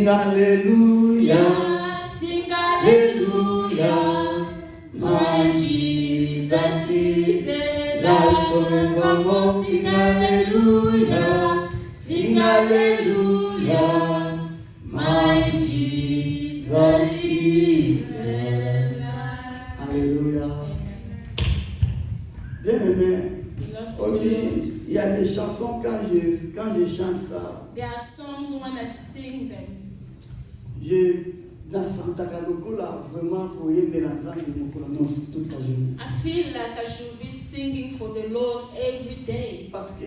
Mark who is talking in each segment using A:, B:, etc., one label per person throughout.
A: Sing hallelujah,
B: Sing hallelujah. My Jesus is alive forevermore. Sing hallelujah. Sing hallelujah. My Jesus is alive.
A: Alléluia. Bien aimé, il y a des chansons quand je chante ça.
B: There are songs when I sing them.
A: Vraiment pour aider toute la journée.
B: I feel like I should be singing for the Lord every day.
A: Parce que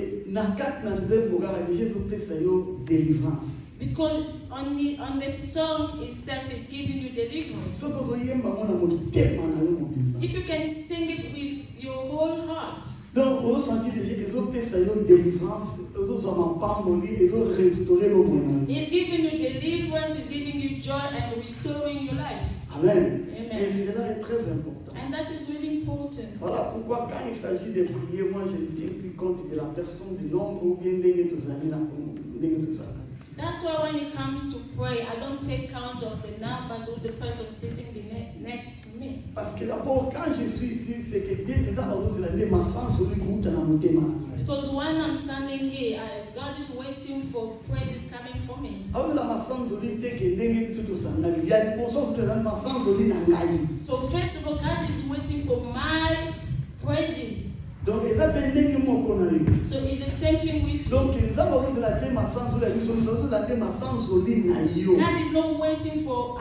A: délivrance.
B: Because on the song itself is giving you deliverance. If you can sing it with your whole heart.
A: Donc, vous sentez déjà qu'ils ont fait délivrance, ils ont restauré le monde.
B: It's giving you deliverance, it's giving you joy and restoring your life.
A: Amen.
B: Amen.
A: Et cela est très important.
B: And that is really important.
A: Voilà pourquoi quand il s'agit de prier, moi je ne tiens plus compte de la personne, du nombre ou bien des amis.
B: That's why when it comes to pray, I don't take count of the numbers of the person sitting next to me.
A: Parce que d'abord, quand je suis ici, c'est que Dieu nous a donné ma sens sur le groupe dans mon thème.
B: Because when I'm standing here, God is waiting for praises coming for me. So first of all, God is waiting for my praises. So it's the same thing with you. God is not waiting for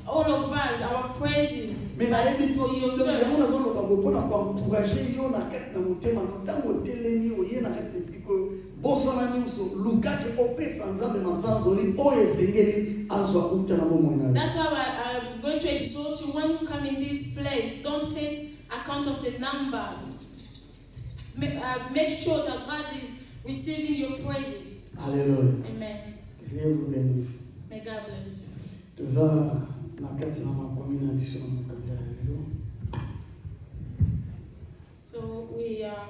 B: all of us, our praises, but for yourself. That's why I'm going to exhort you when you come in this place. Don't take account of the number. Make sure that God is receiving your praises.
A: Hallelujah.
B: Amen.
A: Que Dieu vous bénisse.
B: May God bless you. So we are.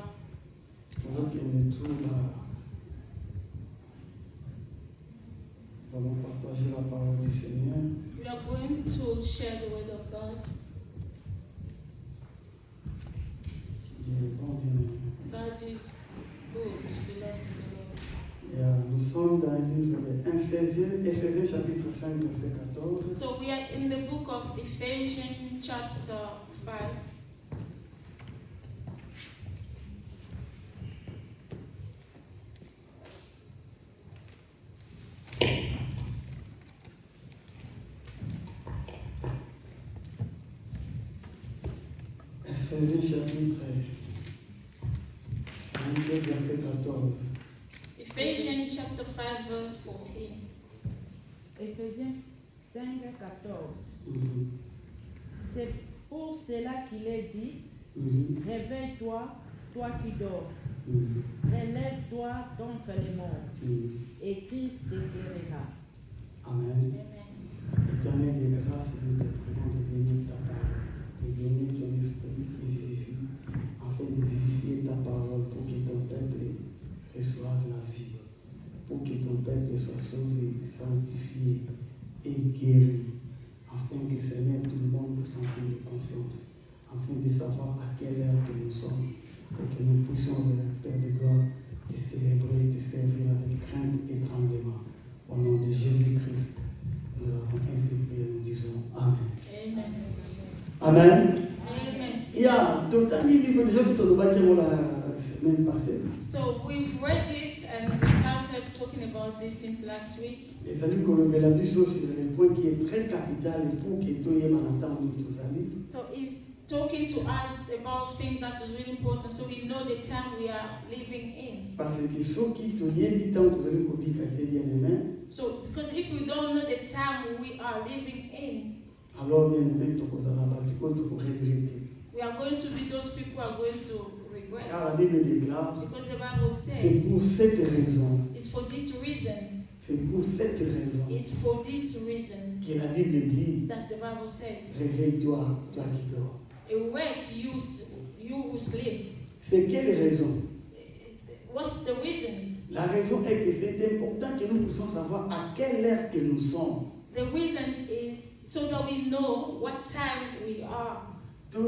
A: Nous allons partager la parole du Seigneur.
B: We are going to share the word of God.
A: Dieu est bon, bien.
B: God is good. Beloved to the Lord.
A: Nous sommes dans le livre d'Éphésiens chapitre 5, verset 14.
B: So we are in the book of Ephesians chapter 5.
A: Éphésiens chapitre 5, verset 14.
B: Ephesians chapter 5 verse 14.
C: Éphésiens 5, 14. C'est pour cela qu'il est dit, réveille-toi, toi qui dors. Relève-toi d'entre les morts, et Christ t'éclairera.
A: Amen. Éternel de grâce, nous te prions de bénir ta parole, de donner ton esprit qui vivifie, afin de vivifier ta parole pour que ton peuple reçoive la vie, pour que ton peuple soit sauvé, sanctifié et guéri, afin que Seigneur, tout le monde puisse en prendre conscience, afin de savoir à quelle heure que nous sommes, pour que nous puissions, Père de gloire, te célébrer, te servir avec crainte et tremblement. Au nom de Jésus-Christ, nous avons ainsi prié, nous disons Amen.
B: Amen.
A: Amen.
B: Amen.
A: Il y a d'autres livres déjà sur le bâtiment la semaine passée.
B: So we've read it and we started talking about these things last week.
A: Les amis qu'on le la sur le point qui est très capital et pour que tout y ait maintenant nos amis.
B: So he's talking to us about things that is really important, so we know the time we are living in.
A: Parce que ceux qui te y est temps vous allez copier bien aimé.
B: So because if we don't know the time we are living in,
A: alors bien aimé tu causes la bataille pour regretter.
B: we are going to be those people who are going to regret.
A: Car la Bible déclare.
B: Because the Bible says.
A: C'est pour cette raison.
B: It's for this reason.
A: C'est pour cette raison.
B: It's for this reason.
A: Que la Bible dit.
B: That's the Bible says.
A: Réveille-toi, toi qui dors.
B: Awake, you who sleep.
A: C'est quelle raison?
B: What's the reasons?
A: La raison est que c'est important que nous puissions savoir à quelle heure que nous sommes.
B: The reason is so that we know what time we are. So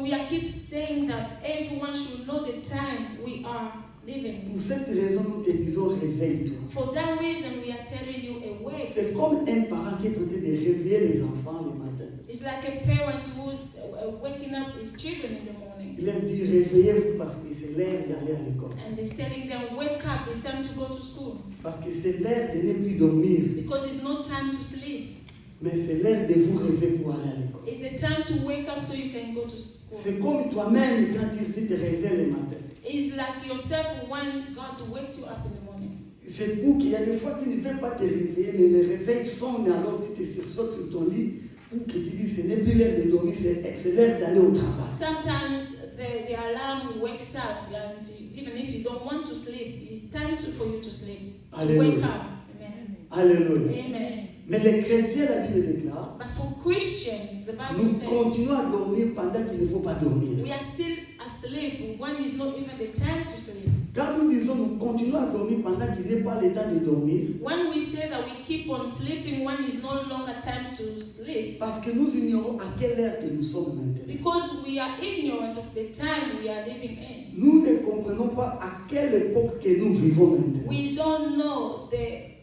B: we keep saying that everyone should know the time we are living.
A: Pour cette raison, nous te disons réveille-toi.
B: For that reason, we are telling you awake.
A: C'est comme un parent qui est en train de réveiller les enfants le matin.
B: It's like a parent who's waking up his children in the morning.
A: Il leur dit réveillez-vous parce que c'est l'heure d'aller à l'école.
B: And he's telling them, wake up, it's time to go to school.
A: Parce que c'est l'heure de ne plus dormir.
B: Because it's not time to sleep.
A: Mais c'est l'heure de vous réveiller pour aller à l'école.
B: It's the time to wake up so you can go to school.
A: C'est comme toi-même quand tu te réveilles le matin.
B: It's like yourself when God wakes you up in the morning.
A: C'est pour qu'il y a des fois tu ne veux pas te réveiller, mais le réveil sonne alors tu te sautes sur ton lit pour que tu dises ce n'est plus l'heure de dormir, c'est l'heure d'aller au travail.
B: Sometimes the alarm wakes up, and even if you don't want to sleep, it's time for you to sleep. To wake up. Amen.
A: Alléluia.
B: Amen.
A: Mais les chrétiens, la Bible déclare,
B: But for Christians, the Bible
A: nous
B: says
A: continuons à dormir pendant qu'il ne faut pas dormir.
B: we are still asleep when it's not even the time to sleep.
A: Quand nous disons nous continuons à dormir pendant qu'il n'est pas le temps de dormir,
B: When we say that we keep on sleeping when it's no longer time to sleep,
A: parce que nous ignorons à quelle heure que nous sommes maintenant.
B: because we are ignorant of the time we are living in.
A: Nous ne comprenons pas à quelle époque que nous vivons maintenant.
B: We don't know the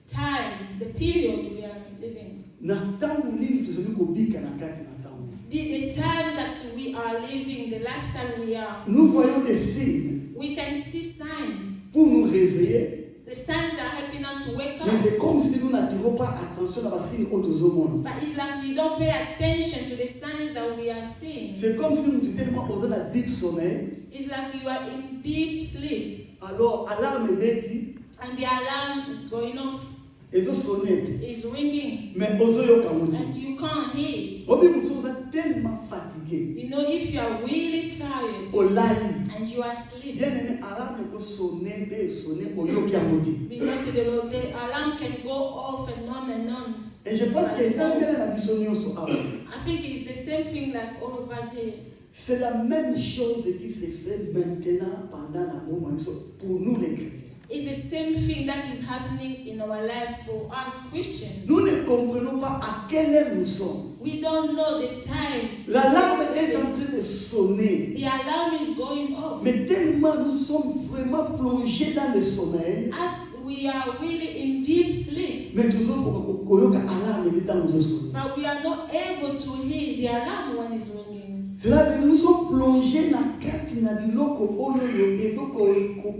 B: time, the period we are living.
A: Na tangu lini tuzali kubika na kati na tangu.
B: The time that we are living, the lifestyle we are,
A: Nous voyons des signes
B: we can see signs.
A: pour nous réveiller,
B: The signs that are helping us to wake
A: mais
B: up.
A: c'est comme si nous n'attirons pas attention à signes autour du monde.
B: But it's like we don't pay attention to the signs that we are seeing.
A: C'est comme si nous étions tellement osés dans le deep sommeil.
B: It's like you are in deep sleep
A: Alors, alarme bêti,
B: and the alarm is going off,
A: et zo sonner.
B: is ringing,
A: Mais ozo yo kamuti.
B: and you can't hear.
A: Obi muso za tellement fatigué.
B: You know, if you are really tired
A: Olali.
B: and you are asleep,
A: Bien aimé, alarme ko sonner, be sonner oyoki amuti.
B: beloved, the alarm can go off and on and on.
A: Et je pense que dans la biso nyonso awa.
B: I think it's the same thing that all of us here.
A: C'est la même chose qui se fait maintenant pendant la moment pour nous les chrétiens.
B: It's the same thing that is happening in our life for us Christians.
A: Nous ne comprenons pas à quelle heure nous sommes.
B: We don't know the time.
A: L'alarme est en train de sonner.
B: The alarm is going off.
A: Mais tellement nous sommes vraiment plongés dans le sommeil.
B: As we are really in deep sleep,
A: Mais toujours koyoka alarme est dans nos sonner.
B: but we are not able to hear the alarm when it's ringing.
A: Cela veut dire nous sommes plongés dans kati na biloko oyo ezoko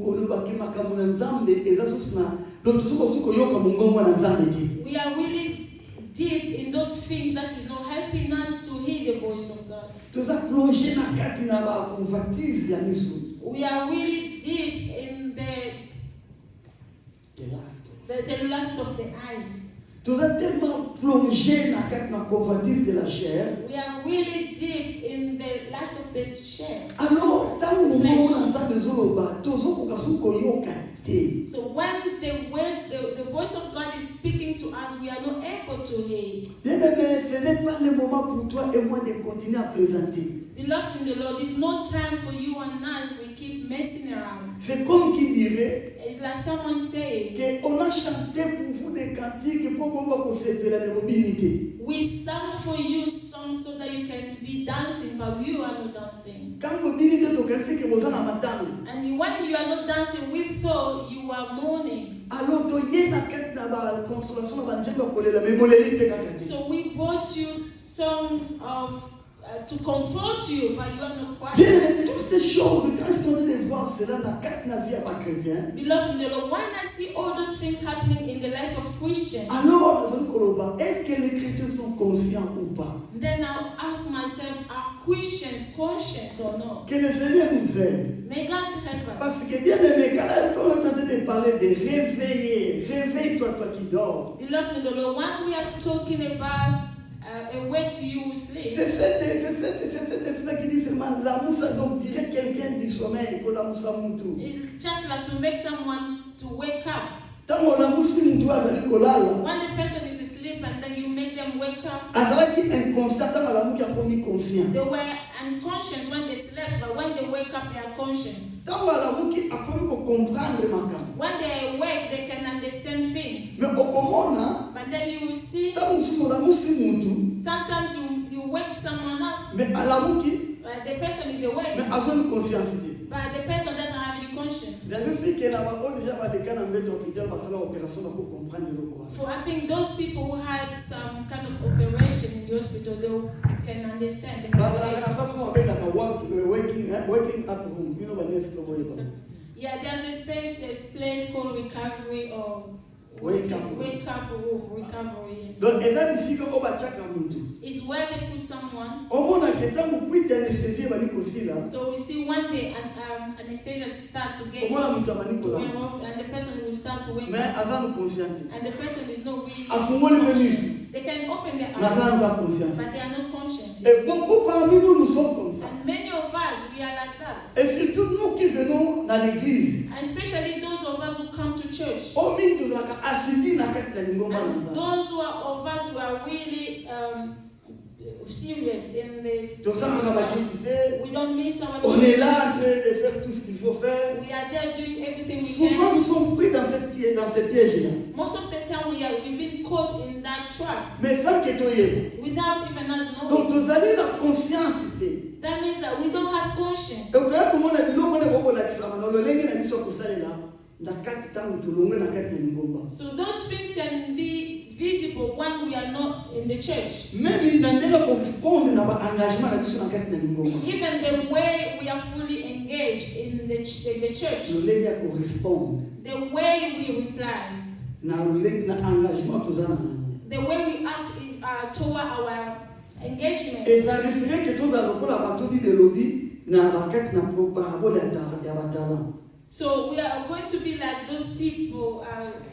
A: koloba ke makambo na Nzambe ezasosi na donc tusuko koyoka mongongo na Nzambe ti.
B: We are really deep in those things that is not helping us to hear the voice of God.
A: Tuza plongés na kati na ba convoitise ya miso.
B: We are really deep in the lust of the eyes.
A: Nous sommes tellement plongés dans la convoitise de la chair.
B: We are really deep in the lust of the chair.
A: Alors, tant que nous sommes
B: so when the voice of God is speaking to us, we are not able to hear.
A: Bien-aimé, ce n'est pas le moment pour toi et moi de continuer à plaisanter.
B: Beloved in the Lord, it's no time for you and I. We keep messing around.
A: C'est comme qui dirait
B: It's like someone saying,
A: qu'on a chanté pour vous des cantiques pour pouvoir se faire la mobilité.
B: we sang for you songs so that you can be dancing, but you are not dancing.
A: Quand mobilité c'est que vous en avez
B: And when you are not dancing, we thought you are mourning.
A: alors doyer na quête na consolation na banjemba kolela mais moleli pe kakati.
B: So we brought you songs of to comfort you, but you are not quiet.
A: Bien, toutes ces choses, quand je suis en train de voir cela dans la vie à pas chrétien,
B: Beloved in the Lord, when I see all those things happening in the life of Christians,
A: alors est-ce que les chrétiens sont conscients ou pas?
B: then I'll ask myself, are Christians conscious or not?
A: Que le Seigneur nous aide.
B: May God help us.
A: Parce que bien aimé, quand on est en train de parler de réveiller, réveille-toi toi qui dors.
B: Beloved in the Lord, when we are talking about awake you will sleep,
A: C'est cet esprit qui dit seulement la moussa, donc tirer quelqu'un du sommeil pour la moussa moutou.
B: it's just like to make someone to wake up.
A: Tant que la moussa moutou a d'aller kolala.
B: When the person is asleep and then you make them wake up.
A: azalaki inconscient ntango alamuki akomi conscient.
B: They were unconscious when they slept, but when they wake up, they are conscious.
A: Ntango alamuki akomi kocomprendre makambo.
B: When they awake, they can understand things.
A: Mais okomona
B: But then you will see,
A: ntango mosusu olamusi mutu
B: sometimes you wake someone up,
A: mais alamuki
B: the person is awake,
A: mais azoni conscience te.
B: but the person doesn't have any conscience.
A: nazosiki na baoyo deja baleka na mbeto hôpital basala opération na kocomprendre eloko wana.
B: For I think those people who had some kind of operation in the hospital, they can understand. They can
A: bazalaka na
B: relate.
A: fasi mo babengaka waking up room bino banesi koboyeba.
B: Yeah, there's a place called recovery or
A: Wake up
B: room, recovery.
A: donc eza bisika oyo batiaka mutu
B: It's where they put someone.
A: omonaka ntango kwiti anestesie bali kosila
B: So we see one day anesthesia start to get
A: omona mutu abani kolala
B: off, and the person will start to wake
A: mais
B: up,
A: aza no conscient te
B: and the person is not really
A: afungoli mpe
B: conscious.
A: miso
B: They can open their
A: mais aza
B: eyes,
A: no ba conscience.
B: but they are not conscious.
A: Et beaucoup parmi nous sommes comme ça.
B: And many of us, we are like that.
A: Et surtout nous qui venons dans l'église.
B: And especially those of us who come to church.
A: Au mingi tozalaka asidi na kati na lingomba na
B: And
A: nzambe.
B: those of us who are really serious in the
A: Tozalaka bakiti te.
B: we don't miss our
A: On est
B: church.
A: là en train de faire tout ce qu'il faut faire.
B: We are there doing everything we
A: Souvent
B: can.
A: nous sommes pris dans ces pièges-là.
B: Most of the time we've been caught in that trap
A: Mais tant que toyeba.
B: without even us
A: Donc
B: knowing.
A: tozali na conscience te.
B: That means that we don't have conscience.
A: Et okoya komona biloko wana bokolakisama na lolenge na biso kosalela na kati ntango tolongwe na kati na lingomba.
B: So those things can be visible when we are not in the church.
A: Même na ndenge correspondre na ba-engagement na biso na kati na lingomba.
B: Even the way we are fully engaged in the church,
A: lolenge ya correspondre
B: the way we reply,
A: na lolenge na engagement toza na yango.
B: the way we act toward our engagement.
A: ezalisike ke toza lokola bato bibelobi na bakati na parabole ya batala.
B: So we are going to be like those people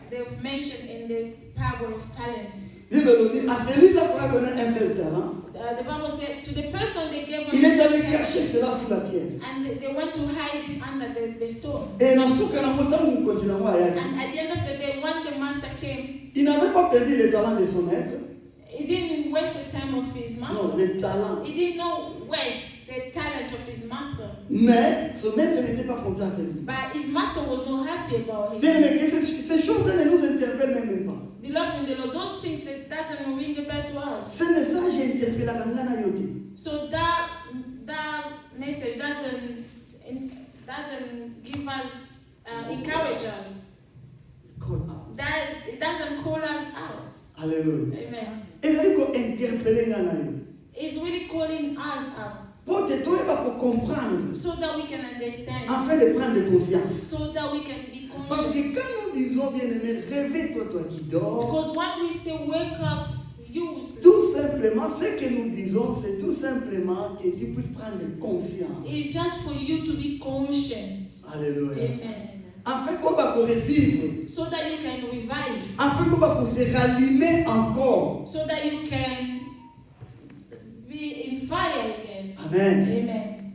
B: they've mentioned in the parable of talents.
A: bibelobi a celui là pour donner un seul talent,
B: The Bible said to the person they gave
A: il est allé
B: talent,
A: cacher cela sous la pierre.
B: and they went to hide it under the stone.
A: Et na suka na motango mokonzi na mwa ayaki.
B: And at the end of the day, when the master came,
A: Il n'avait pas perdu les talents de son maître.
B: he didn't waste the time of his
A: Non,
B: master.
A: des talents.
B: He did not waste the talent of his master.
A: Mais son maître n'était pas content avec lui.
B: But his master was not happy about him.
A: Bien, mais ces choses-là ne nous interpellent même pas.
B: Beloved in the Lord, those things that doesn't ring a bell to us.
A: Ce message interpellaka nga na yo te.
B: So that message doesn't give us encourage us.
A: Call out.
B: That it doesn't call us out.
A: Alléluia.
B: Amen.
A: ezali kointerpele nga na yo
B: It's really calling us out
A: po te toyeba kocomprendre
B: so that we can understand,
A: afin de prendre conscience.
B: so that we can be
A: Parce que
B: conscious.
A: quand nous disons bien aimé, réveille-toi toi qui dors,
B: Because when we say wake up, you sleep.
A: tout simplement ce que nous disons c'est tout simplement que tu puisses prendre conscience.
B: It's just for you to be conscious.
A: Alléluia.
B: Amen.
A: Afin qu'on va revivre,
B: So that you can revive.
A: afin qu'on va se rallumer encore.
B: So that you can be in fire again.
A: Amen.
B: Amen.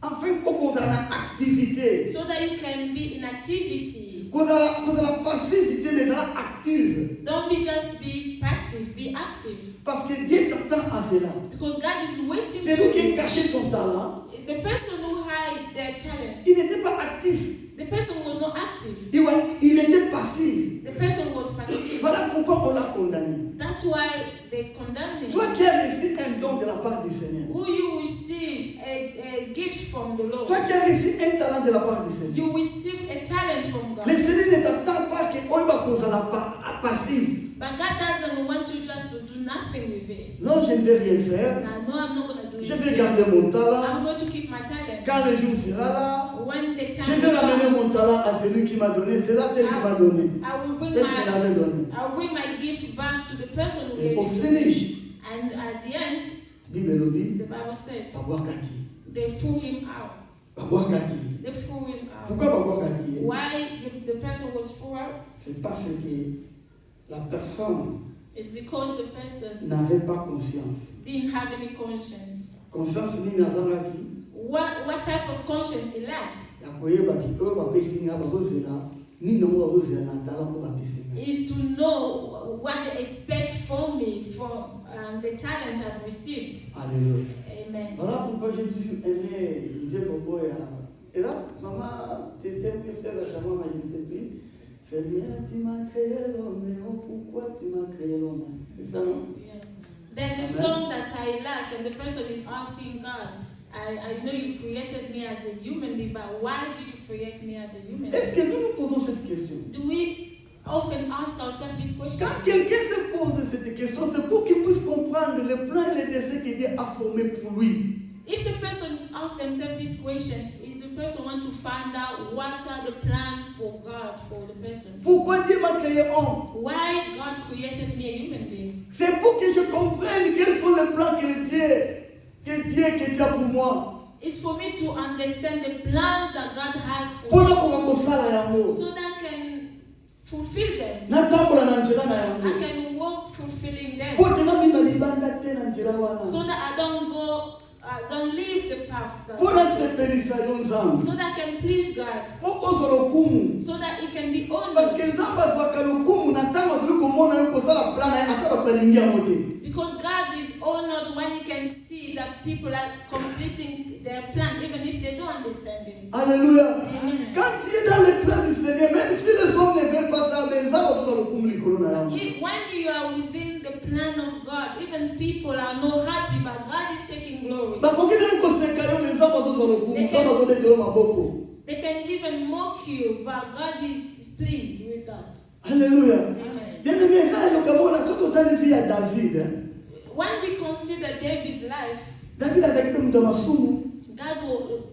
A: Afin qu'on ait une activité,
B: So that you can be in activity.
A: qu'on ait la passivité mais dans active.
B: Don't be just be passive, be active.
A: Parce que Dieu t'attend à cela.
B: Because God is waiting
A: C'est
B: for
A: lui qui
B: you.
A: a caché son talent.
B: It's the person who hide their talents.
A: Il n'était pas actif.
B: The person was not active.
A: Il était passif.
B: The person was passive.
A: Voilà pourquoi on l'a condamné.
B: That's why they condemned him.
A: Toi qui as reçu un don de la part du Seigneur.
B: Who you receive a gift from the Lord.
A: Toi qui as reçu un talent de la part du Seigneur.
B: You received a talent from God.
A: Le Seigneur ne t'attend pas que on va causer la passive.
B: But God doesn't want you just to do nothing with it.
A: Non, je ne vais rien faire.
B: Now, no, I'm not going to do
A: Je
B: it.
A: vais garder mon talent.
B: I'm going to keep my talent.
A: Quand le jour sera là,
B: When the
A: je
B: time
A: vais ramener
B: comes,
A: mon talent à celui qui m'a donné. C'est là tel qu'il m'a donné.
B: I will bring
A: Tel qu'il avait donné.
B: my gift back to the person who
A: Et
B: gave
A: pour
B: it to me.
A: finir,
B: And at the end,
A: Bible lobby,
B: the Bible said
A: Babouakaki.
B: they threw him out.
A: Babouakaki.
B: They threw him out.
A: Pourquoi Babouakaki?
B: Why the person was thrown out?
A: C'est parce que la personne
B: It's because the person
A: n'avait pas conscience.
B: didn't have any conscience.
A: Conscience ni nazalaki
B: What type of conscience he lacks
A: ya koyeba ki oyo bapesi nga bazozela nini yango bazozela na tala mpo bapesi nga.
B: is to know what they expect from me, from the talent I've received.
A: Alléluia.
B: Amen.
A: Voilà pourquoi j'ai toujours aimé Dieu Bobo. Et là, maman, tu étais un peu frère de Chama, mais je ne sais plus. Seigneur, tu m'as créé l'homme, mais oh, pourquoi tu m'as créé l'homme? C'est ça, non?
B: Yeah. There's a song that I like, and the person is asking God, I know you created me as a human being, but why did you create me as a human being?
A: Est-ce que nous nous posons cette question?
B: Do we often ask ourselves this question?
A: Quand quelqu'un se pose cette question, c'est pour qu'il puisse comprendre le plan et les désirs que Dieu a formés pour lui.
B: If the person asks themselves this question, is the person want to find out what are the plans for God for the person?
A: Pourquoi Dieu m'a créé homme?
B: Why God created me a human being?
A: C'est pour que je comprenne quels sont les plans que Dieu a pour moi.
B: It's for me to understand the plans that God has for
A: Pour
B: me,
A: l'amour.
B: so that I can fulfill them. I can walk fulfilling them, so that I don't leave the path, so that I can please God, so that it can be honored. Because God is honored when He can see that people are completing their plan, even if they don't understand it.
A: Alléluia.
B: Amen.
A: Quand tu es dans le plan du Seigneur, même si les hommes ne veulent pas ça, mais ça va le
B: When you are within the plan of God, even people are not happy, but God is taking glory. They can even mock you, but God is pleased with that.
A: Alléluia.
B: Amen.
A: Bien aimé, David.
B: When we consider David's life,
A: David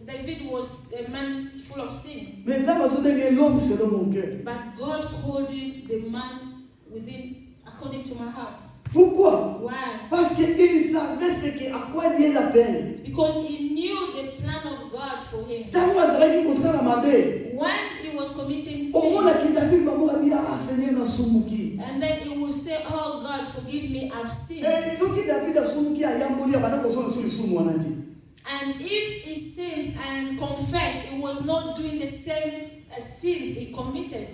B: David was a man full of sin,
A: mais l'homme selon mon cœur.
B: but God called him the man according to my heart.
A: Pourquoi?
B: Why?
A: Parce qu'il savait à quoi Dieu l'appelle.
B: Because he knew the plan of God for him. When he was committing sin, and then he will say, "Oh God, forgive me, I've sinned." And if he sinned and confessed, he was not doing the same sin he committed.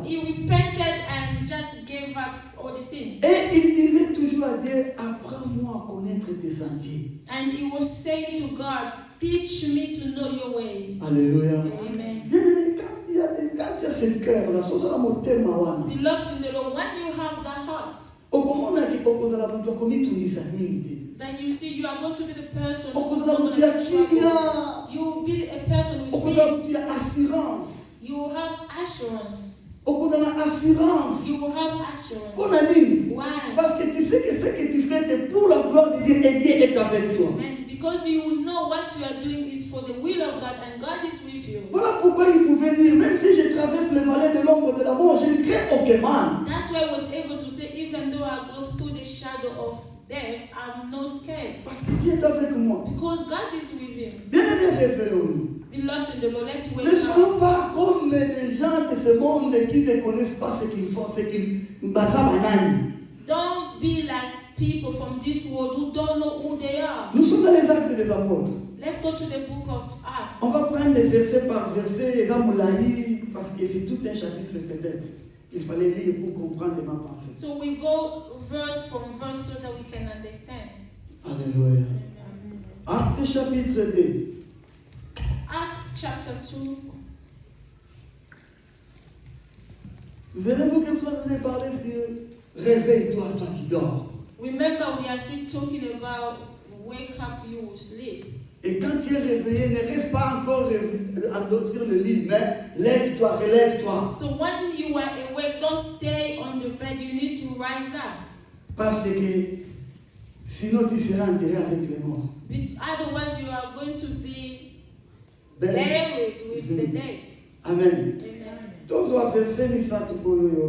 B: He repented and just gave up all the sins.
A: Et il disait toujours à Dieu, apprends-moi à connaître tes sentiers.
B: And he was saying to God, teach me to know your ways.
A: Alléluia.
B: Amen.
A: Quand il y a ce cœur-là,
B: Beloved in the Lord, when you have that heart, then you see you are going to be the person who you will be a person with peace. You will have assurance. You will have assurance. Why?
A: Parce que tu sais que ce que tu fais c'est pour la gloire de Dieu et Dieu est avec toi.
B: And because you will know what you are doing is for the will of God and God is with you.
A: Voilà pourquoi il pouvait dire, même si je traverse le vallée de l'ombre de la mort, je ne crains aucun mal.
B: That's why I was able to say, even though I go through the shadow of death, I'm not scared.
A: Parce que Dieu est avec moi.
B: Because God is with him.
A: Bien aimé, réveillons-nous.
B: Beloved in the Lord, let's wake
A: Ne
B: up.
A: soyons pas comme des gens de ce monde qui ne connaissent pas ce qu'ils font, ce qu'ils basent.
B: Don't be like people from this world who don't know who they are.
A: Nous sommes dans les actes des apôtres.
B: Let's go to the book of Acts.
A: On va prendre des versets par verset, et dans Moulaï, parce que c'est tout un chapitre peut-être. Il fallait lire pour comprendre ma pensée.
B: So we go verse from verse so that we can understand.
A: Alléluia. Acte chapitre 2.
B: Acts chapter 2.
A: Souvenez-vous que nous avons parlé sur réveille-toi, toi qui dors.
B: Remember, we are still talking about wake up, you will sleep.
A: Et quand tu es réveillé, ne reste pas encore endormi sur le lit, mais lève-toi, relève-toi.
B: So when you are awake, don't stay on the bed. You need to rise up.
A: Parce que sinon tu seras enterré avec les morts.
B: Otherwise, you are going to be buried with the dead.
A: Amen.
B: Amen.
A: Tous les versets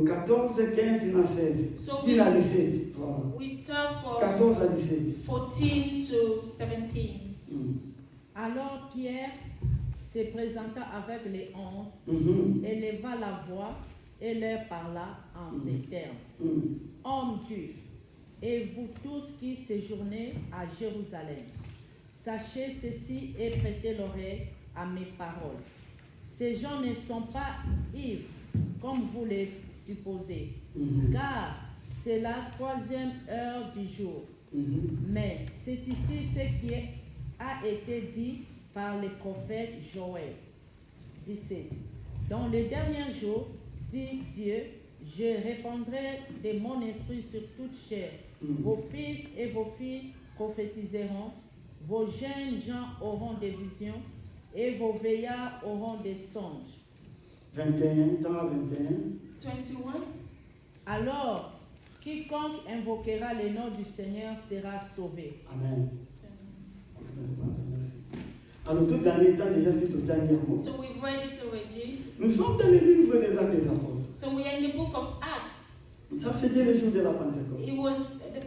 A: 14, 15 à 16.
B: So
A: 10 à 17. Voilà.
B: we start from
A: 14 à 17.
B: 14 to 17.
C: Alors Pierre se présenta avec les 11, éleva la voix et leur parla en ces termes. Hommes juifs, et vous tous qui séjournez à Jérusalem, sachez ceci et prêtez l'oreille à mes paroles. Ces gens ne sont pas ivres, comme vous le supposez, car c'est la 3e heure du jour. Mais c'est ici ce qui a été dit par le prophète Joël. 17. Dans les derniers jours, dit Dieu, je répandrai de mon esprit sur toute chair. Vos fils et vos filles prophétiseront, vos jeunes gens auront des visions, et vos veillards auront des songes.
A: 21, dans la 21.
B: 21.
C: Alors, quiconque invoquera le nom du Seigneur sera sauvé.
A: Amen. Alors, tout dans l'état déjà, c'est tout dernièrement.
B: So we've read it already.
A: Nous sommes dans le livre des Actes des Apôtres.
B: So we are in the book of Acts.
A: Ça, c'était le jour de la Pentecôte.
B: It was the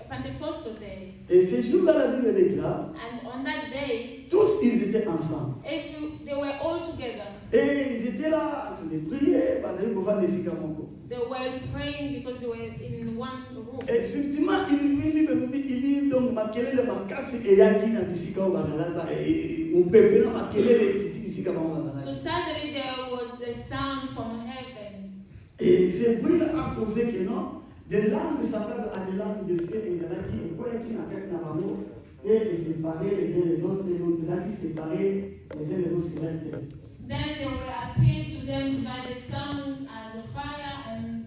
B: Pentecostal day.
A: Et ce jour-là, la Bible déclare,
B: And on that day,
A: tous ils étaient ensemble.
B: they were all together.
A: Et ils étaient là en train de prier parce qu'ils pouvaient les sikamoko.
B: They were praying because they were in one room.
A: Et effectivement, il donc makelele makasi et yaki na bisika o banalaba et on peut pas makelele petit bisika banalaba.
B: So suddenly there was the sound from heaven.
A: Et c'est bruit a causé que non, des langues semblables à des langues de feu et de la qui et quoi qui n'a qu'à n'avoir et séparer les uns les autres et donc des amis séparés les uns les autres sur la tête.
B: Then they were appeared to them by the tongues as of fire, and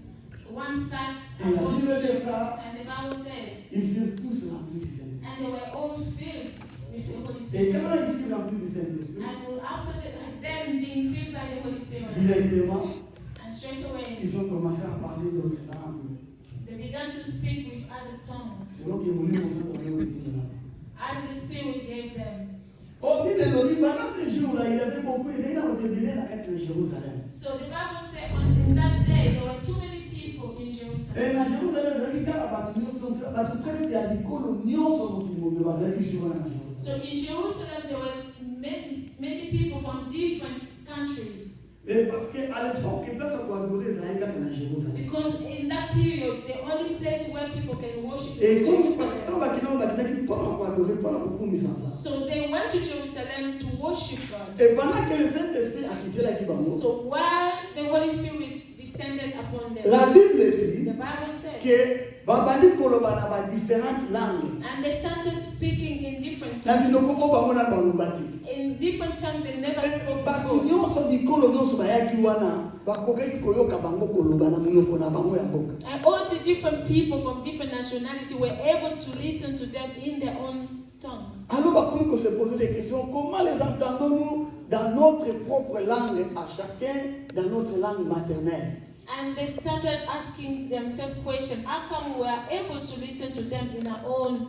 B: one sat
A: Et la
B: upon
A: Bible
B: each.
A: déclare,
B: And the Bible said,
A: ils furent tous remplis du Saint-Esprit.
B: and they were all filled with the Holy
A: Et
B: Spirit.
A: quand ils furent remplis du Saint-Esprit,
B: And after them being filled by the Holy Spirit,
A: directement,
B: and straight away
A: ils ont commencé à parler d'autres langues.
B: they began to speak with other tongues
A: Selon qu'ils voulaient nous entendre au dire.
B: as the Spirit gave them.
A: Au Bible, pendant ce jour-là, il y avait beaucoup de gens qui venaient à Jérusalem.
B: So the Bible said in that day there were too many people in
A: Et
B: Jerusalem.
A: à Jérusalem, il y a presque à l'école, nyonso qui bazali jour na Jérusalem.
B: So in Jerusalem there were many people from different countries.
A: Et parce qu'à l'époque, les places pour adorer, ça allait dans Jérusalem.
B: Because in that period, the only place where people can worship
A: Et
B: is
A: comme
B: Jerusalem.
A: tant qu'il pour adorer, pendant beaucoup de ça.
B: So they went to Jerusalem to worship God.
A: Et pendant que le Saint-Esprit a quitté la Kibango,
B: So while the Holy Spirit descended upon them,
A: la Bible dit
B: the Bible said,
A: que babali koloba na ba différentes langues.
B: and they started speaking in different
A: Na
B: tongues.
A: binoko ko bango na balobati.
B: In different tongues they never spoke
A: Bato
B: before.
A: nyonso bikolo nyonso bayaki wana bakokaki koyoka bango koloba na monoko na bango ya mboka.
B: And all the different people from different nationalities were able to listen to them in their own tongue.
A: Alors bakomi ko se poser des questions, comment les entendons-nous dans notre propre langue à chacun dans notre langue maternelle?
B: And they started asking themselves questions. How come we are able to listen to them in our own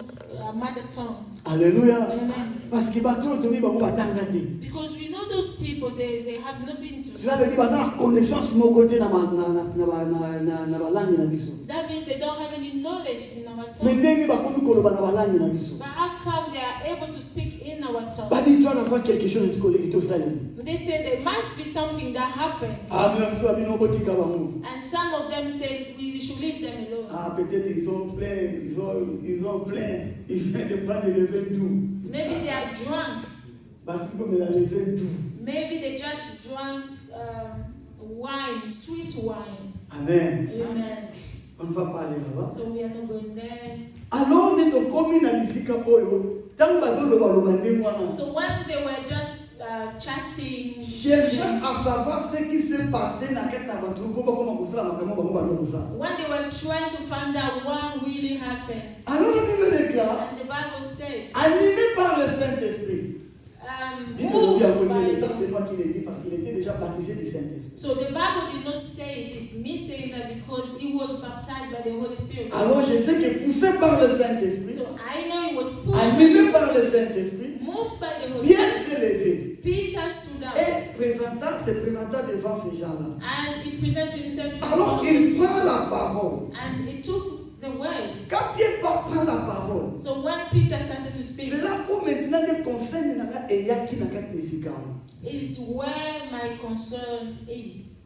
B: mother tongue?
A: Alléluia.
B: Amen.
A: Parce que bato tobi bango batanga te.
B: Because we know those people, they have not been to.
A: Cela veut dire baza na connaissance mo côté na ba langue na biso.
B: That means they don't have any knowledge in our
A: Mais
B: tongue.
A: ndenge bakomi koloba na ba langue na biso.
B: But how come they are able to speak in our tongue?
A: Babi toi na voir quelque chose de collé to salim.
B: They said there must be something that happened.
A: Ah mais so abino botika bango.
B: And some of them said we should leave them alone.
A: Ah peut-être ils ont plein. Ils viennent de prendre le vin doux.
B: Maybe they are drunk.
A: Parce que comme il a le vin doux.
B: Maybe they just drank wine, sweet wine.
A: Amen.
B: Amen.
A: On ne va pas aller là-bas.
B: So we are not going there.
A: Alors, nous sommes commis dans bisika oyo. Tant bazo loba ndemwana.
B: So when they were just chatting,
A: Cherchant à savoir ce qui s'est passé dans quelque chose pour pas comment ça makambo bango bango ça.
B: when they were trying to find out what really happened,
A: Alors, la Bible déclare,
B: and the Bible said,
A: animé par le Saint-Esprit.
B: moved by
A: Ça c'est
B: the.
A: moi qui l'ai dit parce qu'il était déjà baptisé du Saint-Esprit.
B: So the Bible did not say it. It's me saying that because he was baptized by the Holy Spirit.
A: Alors, je sais que poussé par le Saint-Esprit,
B: So I know he was pushed,
A: animé par le Saint-Esprit,
B: moved by the Holy
A: bien
B: Spirit.
A: s'est levé
B: Peter stood up
A: et se présentant devant ces gens-là.
B: and he presented himself
A: Alors,
B: before
A: il
B: them.
A: prend la parole.
B: And he took the word.
A: Quand Pierre prend la parole,
B: So when Peter started to speak,
A: c'est là où maintenant les conseils et yaki na kati esika.
B: is where my concern is.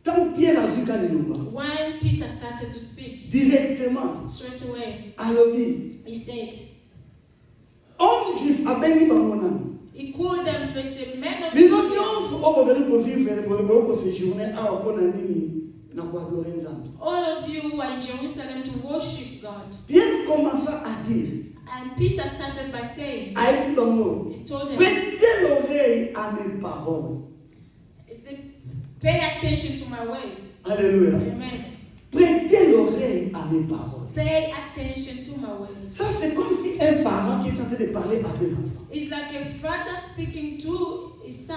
A: Tant Pierre a vu Kaliluba,
B: When Peter started to speak,
A: directement,
B: straight away,
A: alobi,
B: he said,
A: homme juif a béni bangona.
B: he He called them for say, men of
A: Mais
B: Israel. All of you who are in Jerusalem to worship God.
A: Pierre commença à dire,
B: And Peter started by saying,
A: he told
B: them,
A: prêtez l'oreille à mes paroles.
B: he said, pay attention to my words.
A: Alléluia.
B: Amen.
A: Prêtez l'oreille à mes paroles.
B: Pay attention to my words.
A: Ça, c'est comme si un parent qui est en train de parler à ses enfants.
B: It's like a father speaking to his son.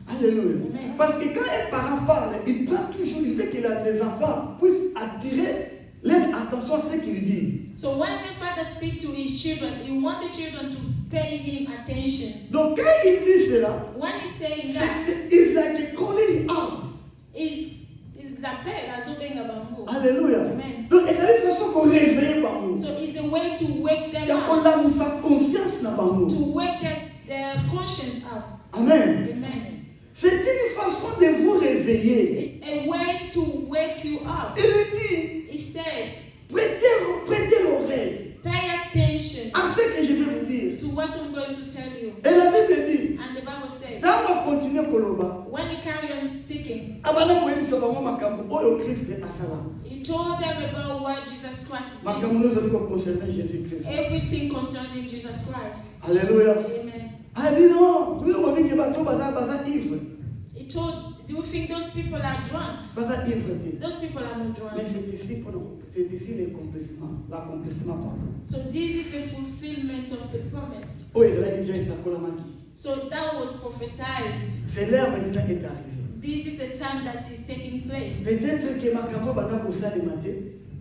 A: Alléluia.
B: Amen.
A: Parce que quand un parent parle, il prend toujours, il veut que les enfants puissent attirer leur attention à ce qu'il dit.
B: So when the father speaks to his children, he wants the children to pay him attention.
A: Donc quand il dit cela,
B: When he's saying that,
A: it's like calling out.
B: it's la paix, la zobenga bango.
A: Alléluia.
B: Amen.
A: Donc il y a une façon qu'on réveille par nous.
B: So it's a way to wake them
A: Il y a
B: up,
A: qu'on a sa conscience là par nous.
B: to wake their conscience up.
A: Amen.
B: Amen.
A: C'est une façon de vous réveiller.
B: It's a way to wake you up.
A: Il dit,
B: He said,
A: prêtez l'oreille
B: pay attention
A: à ce que je vais vous dire.
B: to what I'm going to tell you.
A: Et la Bible dit,
B: And the Bible says,
A: dans ma continuer koloba,
B: when he carried on speaking,
A: abana koyebisa bango makambo oyo Christ asala.
B: he told them about what Jesus Christ
A: Makambo
B: did.
A: nous concernant Jésus-Christ.
B: Everything concerning Jesus Christ.
A: Alléluia.
B: Amen.
A: Ah dit non, vous ne voyez pas tout baza ivre.
B: He told, do you think those people are drunk?
A: Baza ivre.
B: Those people are not
A: Mais
B: drunk.
A: c'est ici l'accomplissement pardon.
B: So this is the fulfillment of the promise.
A: Oui, il a déjà été à Kolamaki.
B: So that was prophesied.
A: C'est l'heure maintenant qui est arrivée.
B: This is the time that is taking place.
A: Peut-être que makambo bana kosa le matin.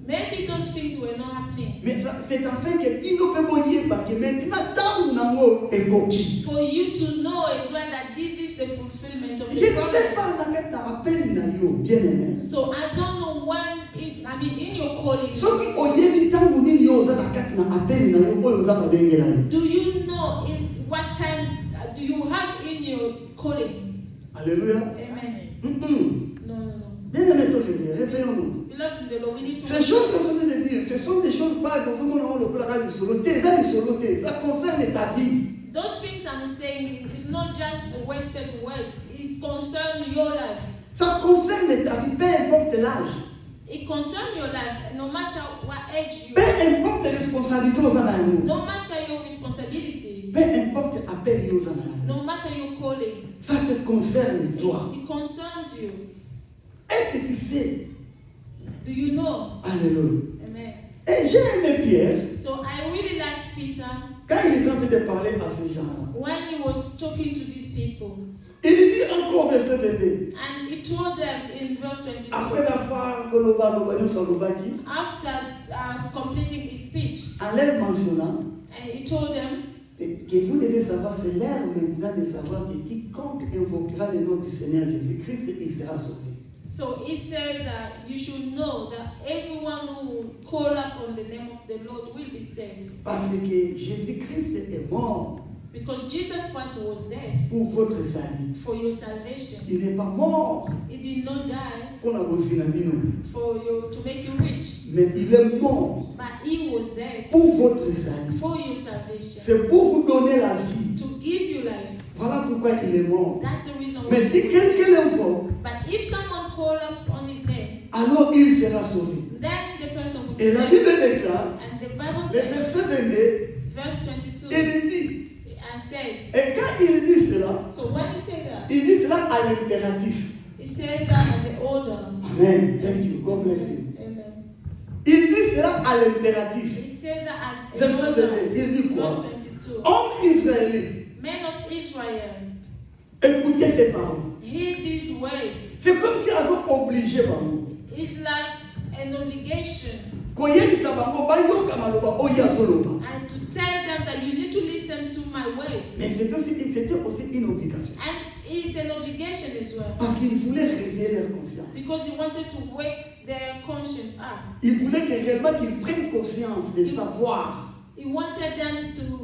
B: Maybe those things were not happening.
A: Mais c'est afin que bino pe boyeba que maintenant tangu nango ekoki.
B: For you to know as well that this is the fulfillment of
A: Je
B: the
A: ne sais pas
B: promise.
A: dans quel appel na yo bien aimé.
B: So I don't know when, in your calling,
A: Soki oyebi tangu nini yo oza na kati na appel na yo oyo oza mabengela yo.
B: do you know in what time do you have in your calling?
A: Alléluia.
B: Amen. No.
A: Bien aimé, réveillons-nous.
B: Beloved in the Lord, we need to.
A: Ces choses que je viens de dire, ce sont des choses pas que nous avons le plan du solo. Ça concerne ta vie.
B: Those things I'm saying is not just wasted words. It concerns your life.
A: Ça concerne ta vie, peu importe l'âge.
B: It concerns your life, no matter what age you
A: Peu
B: are.
A: importe les responsabilités aux années.
B: No matter your responsibilities.
A: Peu importe l'appel aux années.
B: No matter your calling.
A: Ça te concerne toi.
B: It concerns you.
A: Est-ce que tu sais?
B: Do you know?
A: Alléluia.
B: Amen.
A: Et j'ai aimé Pierre
B: So I really liked Peter
A: quand il est en train de parler à ces gens-là.
B: when he was talking to these people.
A: Il dit encore verset 22.
B: And he told them in verse 22,
A: Après avoir colobé sur le baki,
B: after completing his speech,
A: en leur mentionnant
B: and he told them,
A: que vous devez savoir, c'est l'heure maintenant de savoir que quiconque invoquera le nom du Seigneur Jésus-Christ, il sera sauvé.
B: so he said that you should know that everyone who will call up on the name of the Lord will be saved.
A: Parce que Jésus-Christ est mort
B: Because Jesus Christ was dead
A: pour votre salut.
B: for your salvation.
A: Il n'est pas mort
B: He did not die
A: pour la bosinabino,
B: for you to make you rich,
A: mais il est mort
B: but he was dead
A: pour votre salut.
B: for your salvation,
A: C'est pour vous donner la vie.
B: to give you life.
A: Voilà pourquoi il est mort.
B: That's the reason
A: Mais
B: why.
A: si quelqu'un l'invoque,
B: But if someone call up on his name,
A: alors il sera sauvé.
B: then the person will be
A: Et la
B: saved.
A: Bible déclare,
B: And the Bible
A: le
B: says,
A: verset 22,
B: verse 22,
A: il dit,
B: and said,
A: et quand il dit cela,
B: so when he said that,
A: il dit cela à l'impératif.
B: he said that as an order.
A: Amen. Thank you. God bless you.
B: Amen.
A: Il dit cela à l'impératif.
B: He said that as an
A: Verset
B: order.
A: 22, il dit quoi?
B: Verse 22.
A: Hommes israélites,
B: Men of Israel,
A: écoutez ces paroles.
B: hear these words.
A: C'est comme si ils ont obligé bango.
B: It's like an obligation,
A: Koyebisa bango bayoka maloba oyo azoloba.
B: and to tell them that you need to listen to my words.
A: Mais c'était aussi une obligation.
B: And it's an obligation as well.
A: Parce qu'il voulait réveiller leur conscience.
B: Because he wanted to wake their conscience up.
A: Il voulait que réellement qu'ils prennent conscience de savoir.
B: He wanted them to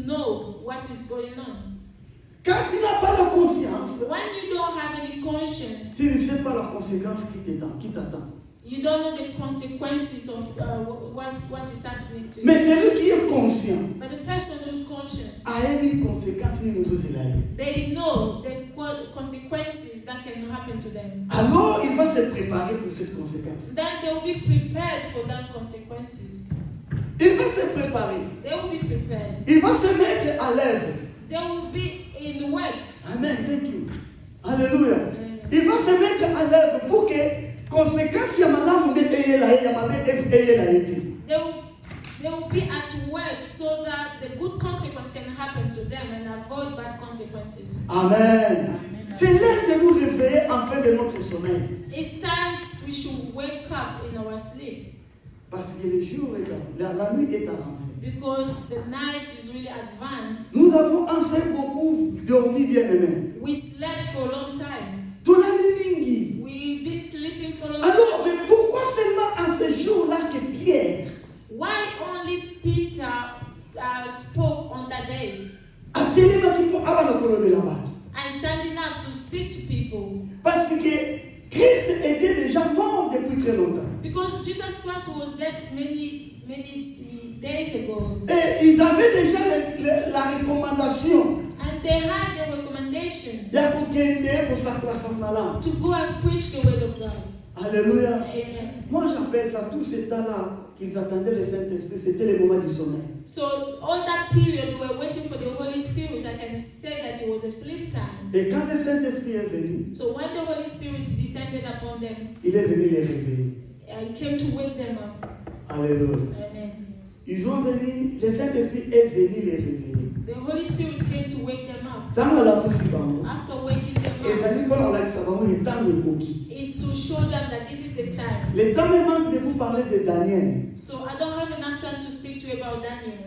B: know what is going on.
A: Quand tu n'as pas la conscience,
B: When you don't have any conscience,
A: tu ne sais pas la conséquence qui t'attend.
B: you don't know the consequences of what is happening to you.
A: Mais celui qui est conscient,
B: But the person who's conscious, They know the consequences that can happen to them.
A: Alors, il va se préparer pour cette conséquence.
B: Then they will be prepared for that consequences.
A: Il va se préparer.
B: They will be prepared.
A: Il va se mettre à l'œuvre.
B: They will be in work.
A: Amen. Thank you. Alléluia. Il va se mettre à l'œuvre pour que conséquences ya malamu eye la ya mabe eye la été.
B: They will be at work so that the good consequence can happen to them and avoid bad consequences.
A: Amen. C'est l'heure de nous réveiller en fin de notre sommeil.
B: It's time we should wake up in our sleep.
A: Parce que le jour est là, la nuit est avancée.
B: Because the night is really advanced.
A: Nous avons assez beaucoup dormi, bien aimé.
B: We slept for a long time.
A: We've
B: been sleeping for a long
A: Alors,
B: time.
A: mais pourquoi seulement en ce jour-là que Pierre,
B: why only Peter spoke on that day?
A: And
B: standing up to speak to people.
A: Parce que Christ était déjà mort depuis très longtemps.
B: Because Jesus Christ was dead many days ago.
A: Et ils avaient déjà la recommandation.
B: And they had the recommendations
A: to
B: go and preach the word of God.
A: Alléluia.
B: Amen.
A: Moi j'appelle ça tout ce temps-là qu'ils attendaient le Saint-Esprit, c'était le moment du sommeil.
B: So all that period we were waiting for the Holy Spirit, I can say that it was a sleep time.
A: Et quand le Saint-Esprit est venu,
B: so when the Holy Spirit descended upon them,
A: il est venu les réveiller.
B: He came to wake them up.
A: Alléluia.
B: Amen.
A: Ils ont venu, le Saint-Esprit est venu les réveiller.
B: The Holy Spirit came to wake them up.
A: After
B: waking them up, is to show them that this is the time.
A: Le temps me manque de vous parler de Daniel.
B: So I don't have enough time to speak to you about Daniel.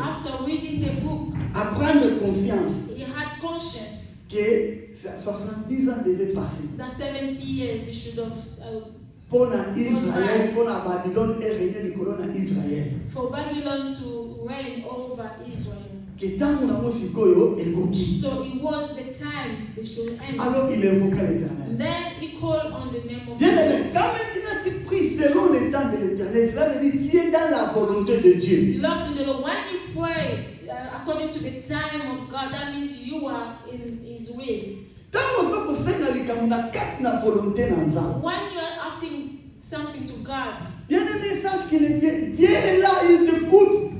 B: After reading the book,
A: à prendre conscience,
B: he had conscience
A: que 70 ans devaient passer.
B: That 70 years he should have.
A: Pour Israël, pour la Babylone et régner du colon Israël.
B: For Babylon to reign over Israel.
A: So it
B: was the time they should end.
A: Alors il invoqua l'Éternel.
B: Then he called on the name of
A: God.
B: God.
A: Maintenant tu pries selon le temps de l'Éternel, cela veut dire tu es dans la volonté de Dieu.
B: Beloved in the Lord, when you pray according to the time of God, that means you are in His will. When you are asking something to God,
A: bien-aimé, sache que Dieu est là, il t'écoute.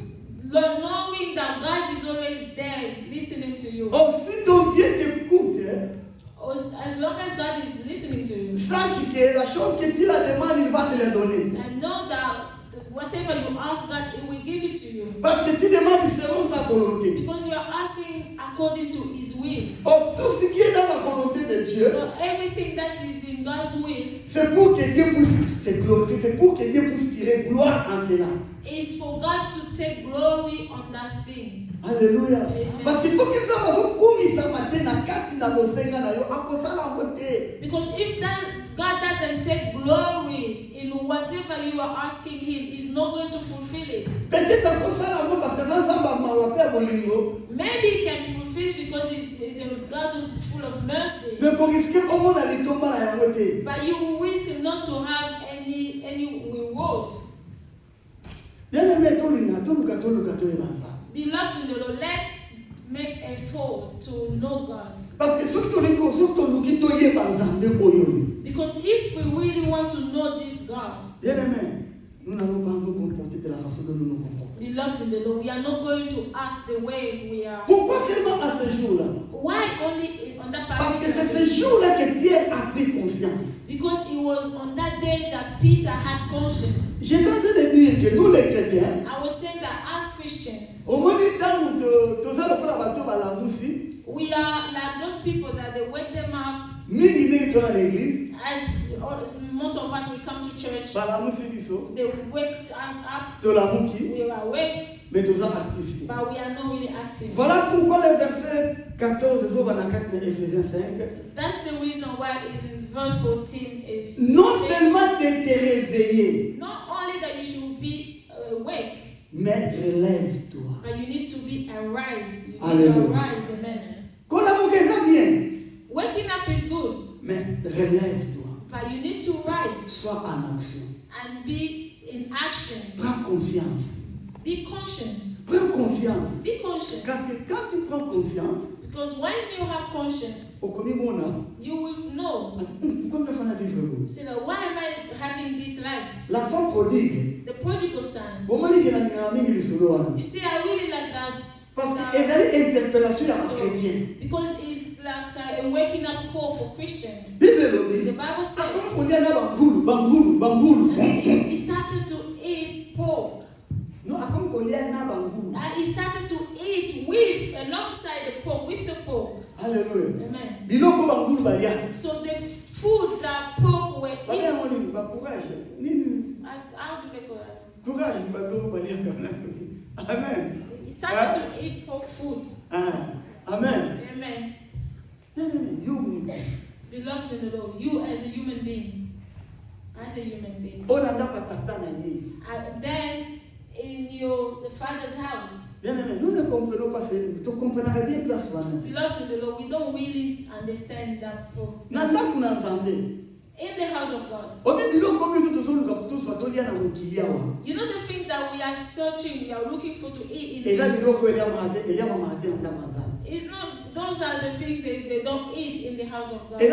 B: Lord, knowing that God is always there listening to you.
A: Oh, si ton Dieu t'écoute,
B: as long as God is listening to you,
A: sache que la chose que tu la demandes, il va te la donner.
B: And know that whatever you ask God, He will give it to you.
A: Parce que tu demandes selon sa volonté.
B: Because you are asking according to His will.
A: Oh, tout ce qui est dans la volonté de Dieu,
B: so everything that is in God's will,
A: c'est pour que Dieu puisse se glorifier, c'est pour que Dieu puisse tirer gloire en cela.
B: Is for God to take glory on that thing.
A: Alléluia. Parce qu'il faut que ça
B: because if that God doesn't take glory in whatever you are asking Him, He's not going to fulfill it. Maybe He can fulfill it because He's a God who's full of mercy. But you will wish not to have any reward. Beloved in the Lord, let's make effort to know God. Because if we really want to know this God, beloved in the Lord, we are not going to act the way we are. Why only on that
A: conscience.
B: Because it was on that day that Peter had conscience.
A: J'étais en train de dire que nous les chrétiens,
B: I was saying that as Christians, we are like those people that they wake them up. As most of us, we come to church. They wake us up. We are awake. But we are not really active.
A: Voilà pourquoi le verset 14 Ephésiens 5.
B: That's the reason why in verse 14
A: non seulement de te réveiller,
B: not only that you should be awake,
A: mais relève-toi.
B: But you need to be arise. You need to arise, amen. Waking up is good.
A: Mais relève-toi.
B: But you need to rise.
A: Sois en action.
B: And be in action.
A: Prends conscience.
B: Be conscious.
A: Prends conscience.
B: Be conscious.
A: Parce que quand tu prends conscience,
B: Because when you have conscience, you will know. Say that why am I having this life?
A: L'enfant prodigue.
B: The prodigal son.
A: You
B: see, I really like that.
A: Parce qu'il y a une interpellation chrétienne.
B: Because it's like a waking up call for Christians.
A: The
B: Bible says he started to eat pork. He started to eat with, alongside the pork, with the pork.
A: Hallelujah.
B: Amen. So the food that pork were eating. How do they call it?
A: Amen.
B: He started to eat pork food.
A: Amen.
B: Amen.
A: You,
B: beloved in the Lord, you as a human being. As a human being. And then in the Father's house.
A: Nous ne comprenons pas, tu comprendras bien plus souvent.
B: Beloved in the Lord, we don't really understand that. In the house of God. You know the things that we are searching, we are looking for to eat in this world. It's not, those are the things they don't eat in the house of God. Those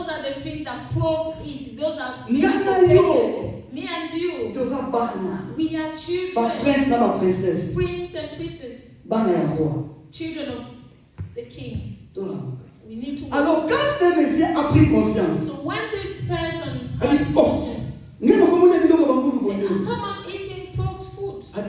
B: are the things that pork eat. Those are things that me and you. We are children. Prince and princess. Children of the king. We need to work.
A: Alors quand le Messie a pris conscience,
B: so when this person had conscience,
A: said,
B: come on eating pork's food. Said,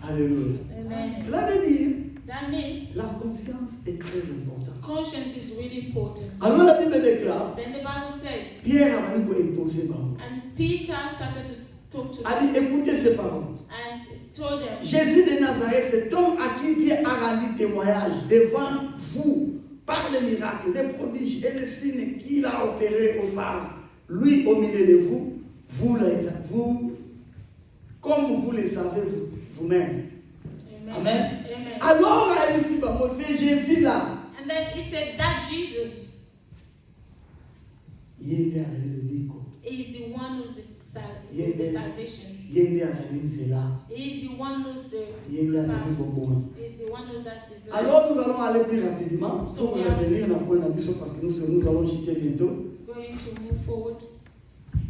A: Alléluia.
B: Amen.
A: Cela veut dire,
B: that means
A: la conscience est très importante.
B: Conscience is really important.
A: Alors la Bible déclare,
B: then the Bible said,
A: Pierre a imposé parole.
B: And Peter started to talk to them.
A: A dit, écoutez ces paroles.
B: And told them,
A: Jésus de Nazareth, cet homme à qui Dieu a rendu témoignage devant vous par les miracles, les prodiges et les signes qu'il a opérés auparavant, lui au milieu de vous, vous comme vous le savez vous-même.
B: Amen.
A: Amen.
B: Amen.
A: Alors, c'est Jésus là.
B: And then he said that Jesus is the one who's the salvation. He is the one who's the power. He is the one who does his life.
A: Alors nous allons aller plus rapidement pour revenir dans le point d'addition parce que nous allons chuter bientôt.
B: Going to move forward.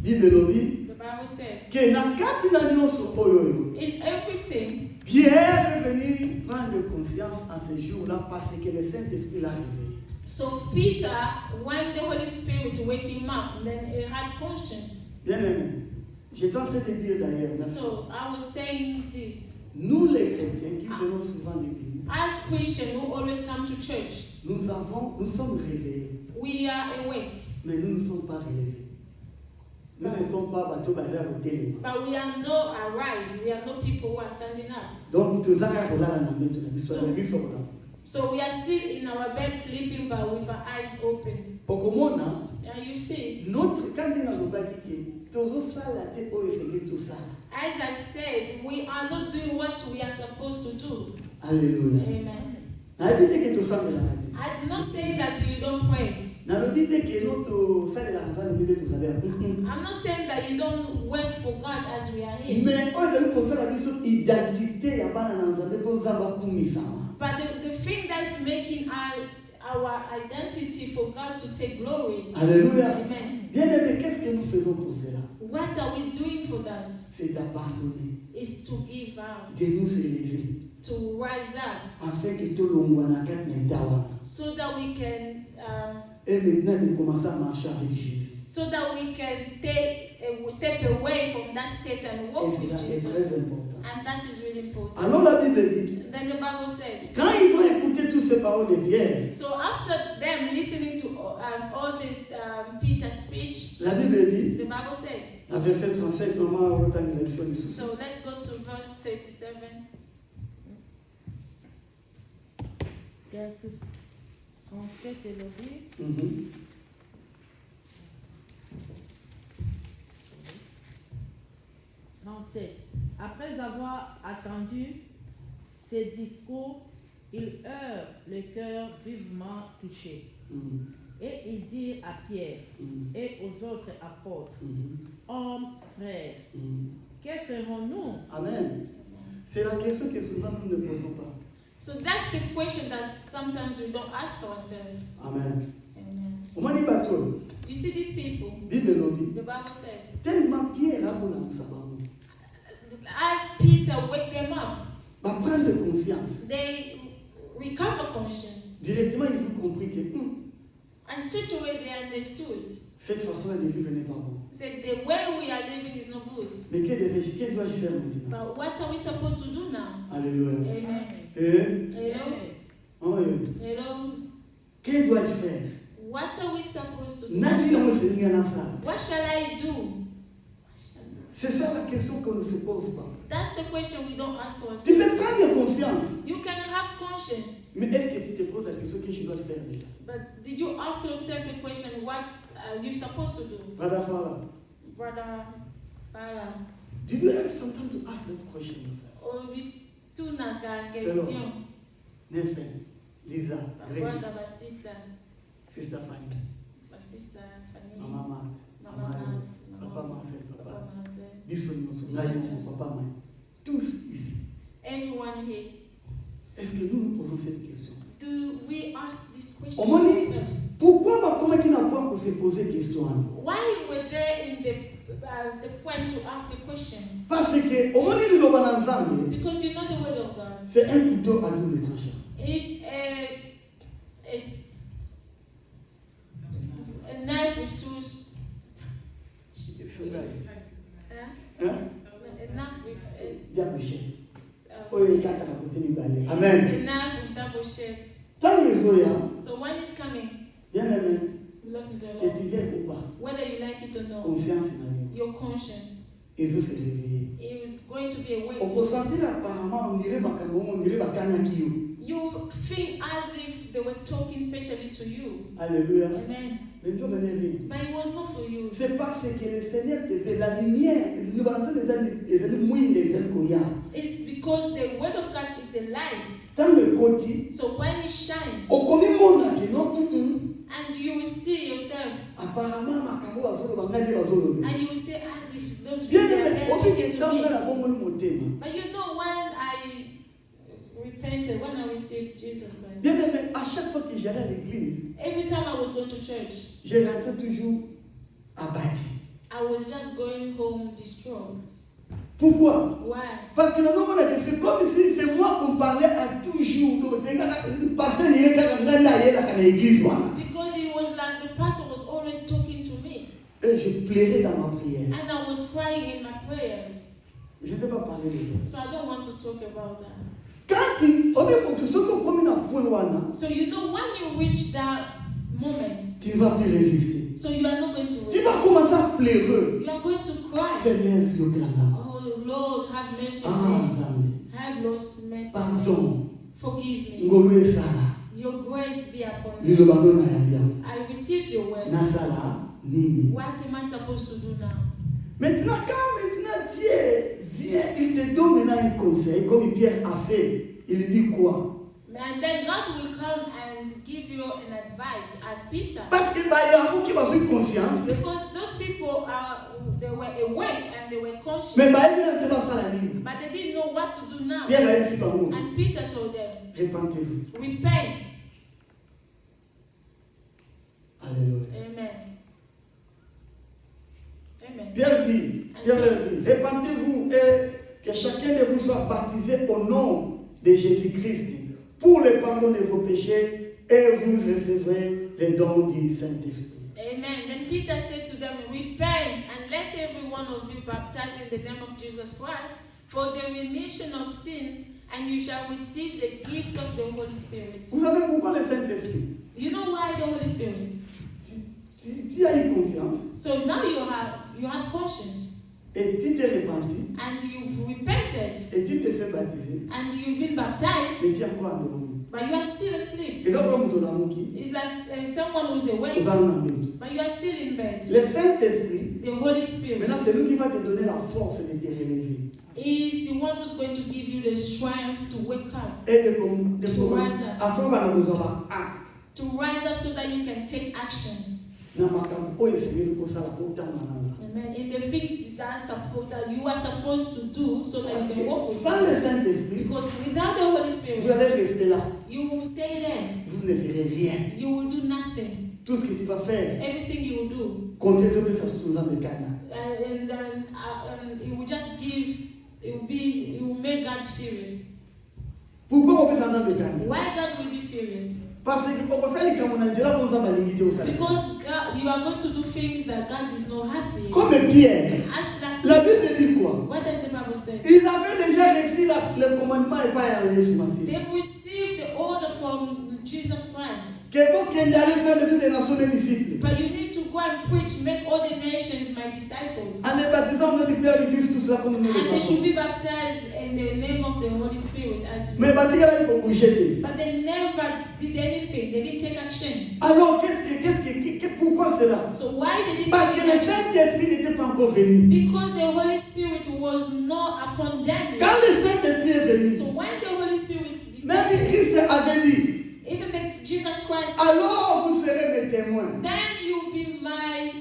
A: Bible
B: the Bible said
A: que na kati na nyonso oyo
B: in everything
A: Pierre est venu prendre conscience en ce jour-là parce que le Saint-Esprit l'a réveillé.
B: So Peter, when the Holy Spirit wake him up, then he had conscience.
A: Bien aimé. J'étais en train de dire d'ailleurs.
B: So I was saying this.
A: Nous les chrétiens qui venons souvent à l'église.
B: As Christians who always come to church.
A: Nous sommes réveillés.
B: We are awake.
A: Mais nous ne sommes pas relevés. Nous ne sommes pas bateaux basés au télé.
B: But we are no arise. We are no people who are standing up.
A: Donc tous à la
B: So we are still in our bed sleeping, but with our eyes open. And you see, as I said, we are not doing what we are supposed to do.
A: Hallelujah.
B: Amen. I'm not saying that you don't pray. I'm not saying that you don't work for God as we are here. But the thing that's making our identity for God to take glory.
A: Alléluia.
B: Amen.
A: Bien-aimés, qu'est-ce que nous faisons pour cela?
B: What are we doing for that?
A: C'est d'abandonner.
B: Is to give out.
A: De nous élever.
B: To rise up.
A: Afin que tout le monde
B: so that we can
A: et maintenant de commencer à marcher avec Jésus.
B: So that we can step away from that state and walk with Jesus.
A: Très important.
B: And that is really important.
A: Alors la Bible dit.
B: Then the Bible says.
A: Quand ils vont écouter toutes ces paroles de Pierre.
B: So after them listening to all the Peter's speech.
A: La Bible dit.
B: The Bible said.
A: À verset 37, vraiment on entend l'élection du souci.
B: So let's go to verse 37.
C: Verset 37 et le 37. Après avoir attendu ces discours, il eut le cœur vivement touché. Et il dit à Pierre et aux autres apôtres, hommes, frères, que ferons-nous?
A: Amen. C'est la question que souvent nous ne posons pas.
B: So that's the question that sometimes we don't ask ourselves.
A: Amen.
B: Amen.
A: Amen.
B: You see these people, the Bible said,
A: tellement Pierre a voulu
B: as Peter wake them up,
A: prendre conscience.
B: they recover conscience.
A: Directement, ils ont compris que
B: And straight away they understood.
A: cette façon de vivre n'est pas bon.
B: Said the way we are living is not good.
A: Mais que dois-je faire maintenant?
B: But what are we supposed to do now?
A: Alléluia.
B: Amen.
A: Hello?
B: Hello?
A: Hello? Que dois-je faire?
B: What are we supposed to do?
A: What
B: shall I do?
A: C'est ça la question qu'on ne se pose pas.
B: That's the question we don't ask
A: Tu
B: ourselves.
A: peux prendre conscience.
B: You can have conscience.
A: Mais est-ce que tu te poses la question que je dois faire déjà?
B: But did you ask yourself the question, what are you supposed to do?
A: Brother Fala.
B: Brother Fala.
A: Do you have some time to ask that question yourself?
B: Tuna ka question.
A: Nefen, Lisa, Grace,
B: Ma sister.
A: Sister Fanny,
B: Ma sister Fanny.
A: Mama Mat,
B: Mama Mat,
A: Papa Marcel, Papa
B: Marcel.
A: Bisson, Nayon, Papa Mai. Tous ici.
B: Everyone here.
A: Est-ce que nous nous posons cette question?
B: Do we ask this question?
A: Pourquoi comment qu'il n'a pas se poser question?
B: Why were they in the point to ask the question?
A: Parce que
B: because you know the word of God.
A: C'est un couteau à double tranchant.
B: It's a knife with two. A knife with
A: double shape. Amen.
B: A knife with double shape. So when it's coming, whether you like it or not, your conscience it was going to be awake. You think as if they were talking specially to you.
A: Alléluia.
B: Amen. But it was not for you.
A: C'est parce que le Seigneur te fait la lumière.
B: It's because the word of God is a light. So when it shines, and you will see yourself, and you will say as if those people are there talking to me. But you know when I repented, when I received Jesus Christ, every time I was going to church, I was just going home destroyed.
A: Pourquoi?
B: Why?
A: Parce que c'est comme si c'est moi qu'on parlait à toujours. Pasteur l'église.
B: Because it was like the pastor was always talking to me.
A: Et je pleurais dans ma prière.
B: And I was crying in my prayers.
A: Je ne vais pas parler de ça.
B: So I don't want to talk about that. So you know when you reach that moment,
A: tu ne vas plus résister.
B: So you are not going to resist.
A: Tu vas commencer à pleurer.
B: You are going to cry.
A: Seigneur, Dieu,
B: oh Lord, have mercy on me. Have mercy on me. Forgive me. Your grace be upon me. I received your word. What am I supposed to do now?
A: Maintenant, quand Dieu vient, il te donne maintenant un conseil, comme Pierre a fait. Il dit quoi?
B: And then God will come and give you an advice as Peter.
A: Parce que il y a qui va avoir conscience.
B: Because those people they were awake and they were conscious.
A: Mais
B: but they didn't know what to do now. And Peter told them,
A: repentez-vous.
B: Repent.
A: Alléluia.
B: Amen. Amen.
A: Pierre leur dit, repentez-vous et que chacun de vous soit baptisé au nom de Jésus-Christ pour le pardon de vos péchés et vous recevrez les dons du Saint-Esprit.
B: Amen. Then Peter said to them, repent and let every one of you baptize in the name of Jesus Christ for the remission of sins, and you shall receive the gift of the Holy Spirit.
A: Vous savez pourquoi le Saint-Esprit?
B: You know why the Holy Spirit?
A: Tu as eu conscience.
B: So now you have conscience.
A: Et tu t'es repenti.
B: And you've repented.
A: Et tu t'es fait baptiser.
B: And you've been baptized.
A: Mais tu as quoi en
B: but you are still asleep.
A: It's
B: like someone who's awake. But you are still in bed.
A: Le Saint-Esprit,
B: the Holy Spirit,
A: maintenant c'est lui qui va te donner la force de te relever.
B: He is the one who's going to give you the strength to wake up.
A: Et de
B: rise up.
A: Afin qu'on nous aura acte.
B: To rise up so that you can take actions. Amen. In the things that you are supposed to do, so that you can walk with
A: sans le Saint-Esprit,
B: because without the Holy Spirit,
A: vous allez rester là.
B: you will stay there.
A: Vous ne ferez rien.
B: You will do nothing.
A: Tout ce que tu vas faire,
B: Everything you will do,
A: compter sur que ça se trouve dans
B: and it will just give. It will make God furious.
A: Pourquoi on peut s'entendre le calme?
B: Why God will be furious?
A: Parce que on peut faire les camonagera pour ça malinguité au salaire.
B: Because God, you are going to do things that God is not happy.
A: Comme Pierre. La Bible dit quoi?
B: What does the Bible say?
A: Ils avaient déjà reçu le commandement et pas à Jésus Messie.
B: They've received the order from Jesus Christ.
A: Que vous qui allez faire de toutes les nations des disciples.
B: But you need to go and preach, make all the nations my disciples.
A: En les baptisant au nom du Père, du Fils, tout cela comme nous le
B: And they should
A: savons.
B: be baptized in the name of the Holy Spirit as
A: Mais baptisé là, il faut vous jeter.
B: But they never did anything. They didn't take actions.
A: Alors, pourquoi cela?
B: So why they didn't
A: Parce que
B: take
A: le
B: actions?
A: Saint-Esprit n'était pas encore venu.
B: Because the Holy Spirit was not upon them.
A: Quand le Saint-Esprit est venu,
B: So when the Holy Spirit
A: même
B: descended,
A: Christ avait dit,
B: even Jesus Christ,
A: alors vous serez mes témoins.
B: then you'll be my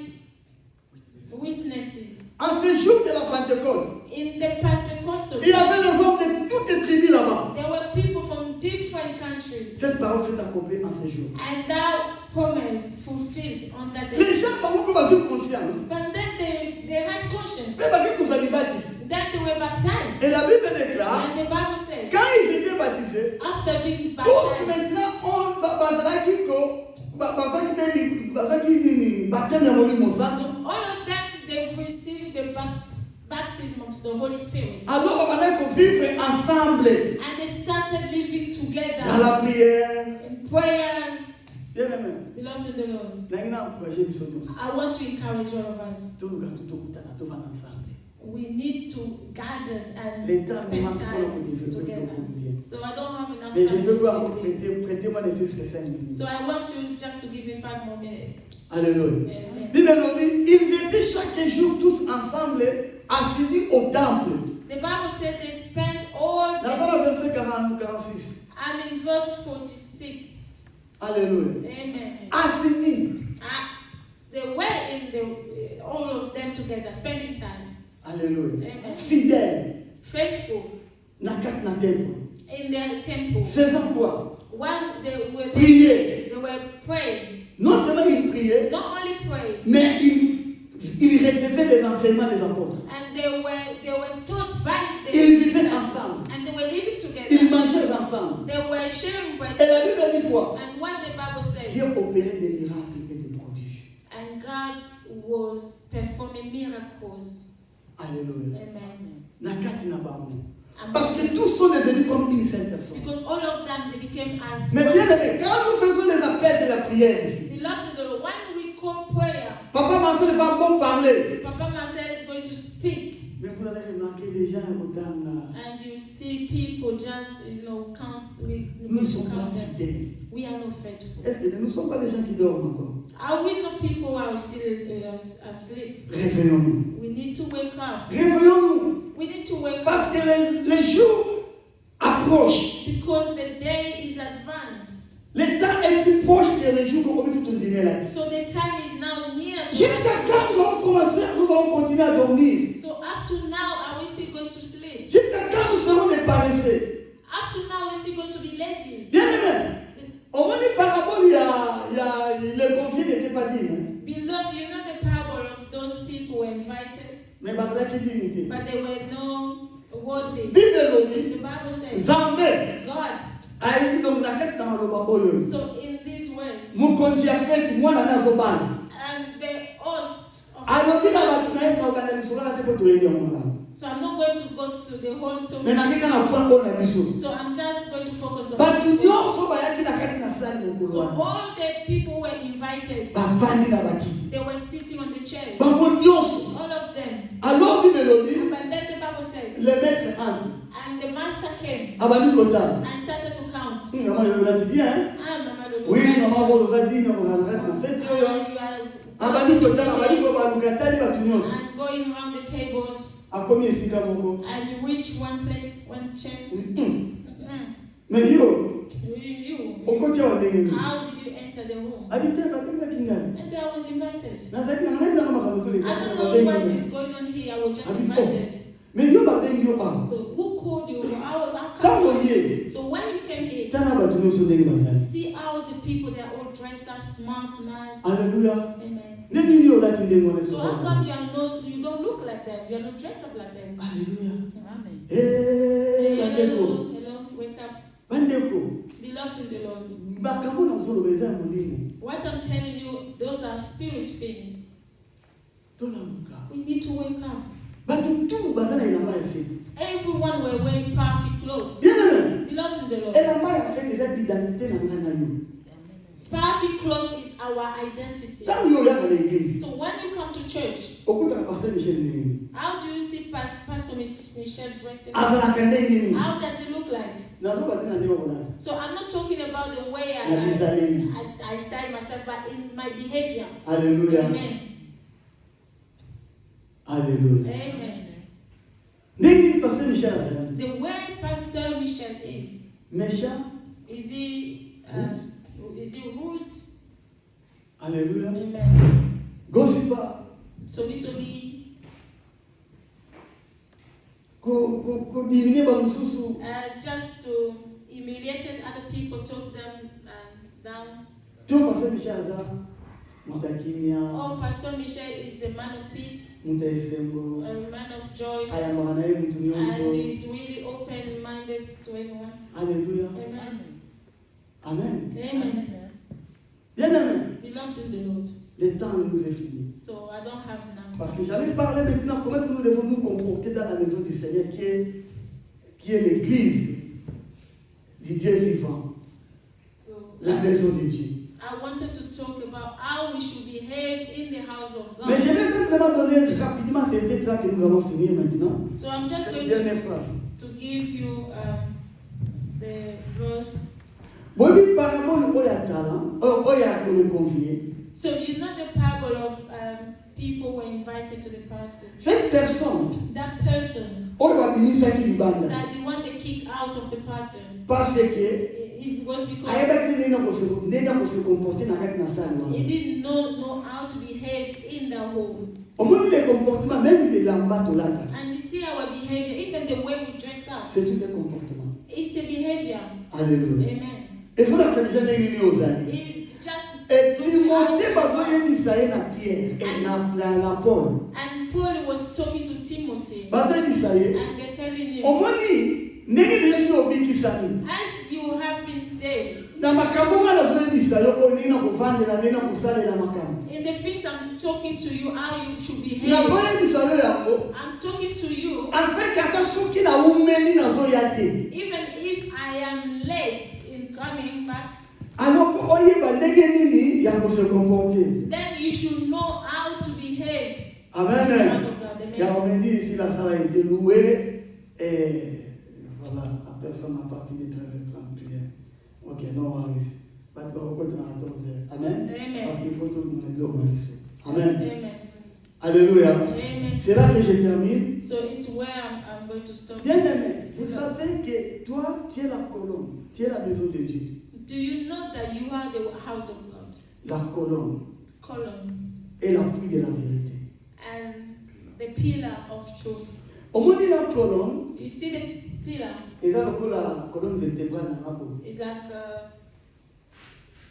B: witnesses.
A: En ce jour de la Pentecôte,
B: In the Pentecostal,
A: il y avait le vent de toutes les tribus là-bas.
B: there were people from different countries.
A: Cette parole s'est accomplie en ce jour.
B: And that promise fulfilled on that day.
A: Les gens n'ont pas eu conscience.
B: But then they had conscience.
A: C'est parce que vous allez baptiser.
B: Then they were baptized.
A: Et la Bible déclare,
B: And the Bible says,
A: quand ils étaient baptisés,
B: after being
A: tous
B: baptized,
A: maintenant ont baptême de Holy Moses.
B: so all of them, they received the baptism of the Holy Spirit.
A: Alors, on va vivre ensemble
B: And they started living
A: dans
B: together
A: la prière.
B: in prayers.
A: Bien aimé.
B: Beloved in the Lord,
A: Tout
B: I want to encourage all of us.
A: le monde tout va ensemble.
B: We need to gather and
A: Les temps
B: spend
A: commencent pour
B: time
A: nous développer
B: together.
A: beaucoup bien.
B: So I don't have enough
A: Mais je
B: time
A: veux voir
B: to
A: vous
B: do it.
A: prêtez-moi les fils que 5 minutes.
B: So I want you just to give me 5 more minutes.
A: Alléluia.
B: Amen.
A: Bible dit, ils étaient chaque jour tous ensemble assis au temple.
B: The Bible said they spent all
A: Dans le verset 46.
B: I'm in verse 46.
A: Alléluia.
B: Amen.
A: Assis.
B: They were in the all of them together, spending time.
A: Alléluia.
B: Amen.
A: Fidèles.
B: Faithful
A: Na temple.
B: in their temple.
A: Faisant quoi?
B: While they were
A: Prier.
B: they were praying.
A: Non seulement ils priaient,
B: Not only praying,
A: mais ils recevaient les enseignements des apôtres.
B: and they were taught by the
A: Ils vivaient ensemble.
B: and they were living together.
A: Ils mangeaient ensemble.
B: They were sharing bread.
A: Et la Bible dit quoi?
B: And what the Bible says,
A: Dieu opérait des miracles et des prodiges.
B: and God was performing miracles.
A: Alléluia.
B: Amen.
A: Nakati na bamu.
B: Amen.
A: Parce que tous sont devenus comme une seule personne.
B: Because all of them, they became as
A: Mais
B: one.
A: bien aimé, quand nous faisons les appels de la prière ici,
B: Beloved Lord, when we call prayer,
A: Papa Marcel va bon parler.
B: Papa Marcel is going to speak,
A: Mais vous avez remarqué les gens au dame là.
B: and you see people just, count. We
A: Nous ne
B: need to
A: sommes pas
B: count them.
A: fidèles.
B: We are not faithful.
A: Est-ce que nous ne sommes pas des gens qui dorment encore?
B: Are we not people who are still asleep?
A: Réveillons-nous.
B: We need to wake up.
A: Réveillons-nous.
B: We need to wake
A: Parce
B: up
A: que les jours approchent.
B: because the day is advanced.
A: Le temps est plus proche que les jours qu'on peut tout donner là.
B: So the time is now near to
A: Jusqu'à
B: us.
A: quand nous allons continuer à dormir?
B: So up to now, are we still going to sleep?
A: Jusqu'à quand nous serons des paresseux?
B: Up to now, we're still going to be lazy.
A: Bien aimé. Au moins les paraboles, le conflit n'était pas dit. Hein?
B: Beloved, you know the parable of those people were invited,
A: Mais pas de dignité.
B: but they were not worthy.
A: Bible
B: The
A: dit,
B: Bible says,
A: Zambé
B: God.
A: a eu donc la quête dans le baboyo.
B: So in these words,
A: Mon conti a fait moi la nazobal.
B: and the host of
A: Alors bien la tunaenda na ukanda bisola na tepo tueli omala.
B: so I'm not going to go to the whole story.
A: Mais na kika na point on na biso.
B: So I'm just going to focus on
A: Ba
B: this.
A: tunyo ba yaki na kati na sali
B: So
A: mokolo.
B: all the people were invited.
A: Ba vandi na bakiti.
B: They were sitting on the chairs.
A: Ba bonyoso.
B: All of them.
A: Alors Bible dit,
B: But then the Bible says,
A: le maître entre.
B: and the master came
A: Abani kota.
B: and started to count.
A: Maman je l'ai dit bien.
B: Ah, Mama Lolo.
A: Oui, maman vous avez dit non, vous avez na fête yo. Abani kota abani ko ba lukatali ba tunyoso.
B: and going around the tables
A: Akomi esika moko.
B: and reach one place, one chair.
A: Mais yo,
B: You,
A: okotia wa ndenge ni.
B: how did you enter enter the room.
A: And
B: say, I was invited. I don't know what is going on here. I was just invited. So who called you? So when you came here, see how the people, they are all dressed up, smart, nice.
A: Hallelujah.
B: Amen.
A: So
B: how come you don't look like them? You are not dressed up like them.
A: Hallelujah.
C: Amen.
B: Hello, wake up. Beloved in the Lord. What I'm telling you, those are spirit things. We need to wake up. Everyone were wearing party clothes. Beloved in the Lord. Party clothes is our identity. So when you come to church, how do you see Pastor Michelle dressing? How does it look like? So I'm not talking about the way I style myself, but in my behavior.
A: Hallelujah.
B: Amen.
A: Hallelujah.
B: Amen. The way Pastor Michelle is he rude?
A: Hallelujah.
B: Amen.
A: Gossiper.
B: Sobi. Just to humiliate other people, talk them down. Oh, Pastor Michel is a man of peace, a man of joy, and is really open-minded to everyone.
A: Hallelujah.
B: Amen.
A: Amen.
B: Amen.
A: Bien-aimé.
B: Beloved in the Lord.
A: Le temps nous est fini.
B: So I don't have enough.
A: Parce que j'allais parler maintenant comment est-ce que nous devons nous comporter dans la maison du Seigneur qui est l'église du Dieu vivant. La maison de Dieu.
B: I wanted to talk about how we should behave in the house of God.
A: Mais je vais simplement donner rapidement ces textes-là que nous allons finir maintenant.
B: So I'm just going to give you the verse.
A: So
B: you know the parable of people were invited to the party.
A: Cette personne,
B: that person, that the one they kicked out of the party,
A: parce que
B: it was because he didn't know how to behave in the home. And you see our behavior, even the way we dress up, it's a behavior.
A: Hallelujah.
B: Amen.
A: Et vous l'avez déjà dit aux amis. Et Timothée na Paul.
B: And Paul was talking to Timothy. And they're telling him, as you have been saved, in the things I'm talking to you, how you should behave. I'm talking to you. Even if I am late in coming back, then you should know how to behave.
A: Amen. Car on dit ici la salle a été louée et voilà, la personne a parti de 13h30 prière. Ok, non, on va ici. Amen. Amen. Parce qu'il faut tout le monde le Amen. Amen. Alléluia. C'est là que je termine.
B: So it's where I'm going to stop.
A: Bien aimé, vous savez que toi, tu es la colonne, tu es la maison de Dieu.
B: Do you know that you are the house of God?
A: La colonne. Et l'appui de la vérité.
B: And the pillar of truth.
A: Au moins la colonne.
B: You see the pillar.
A: It's like la colonne vertébrale dans la peau.
B: It's like a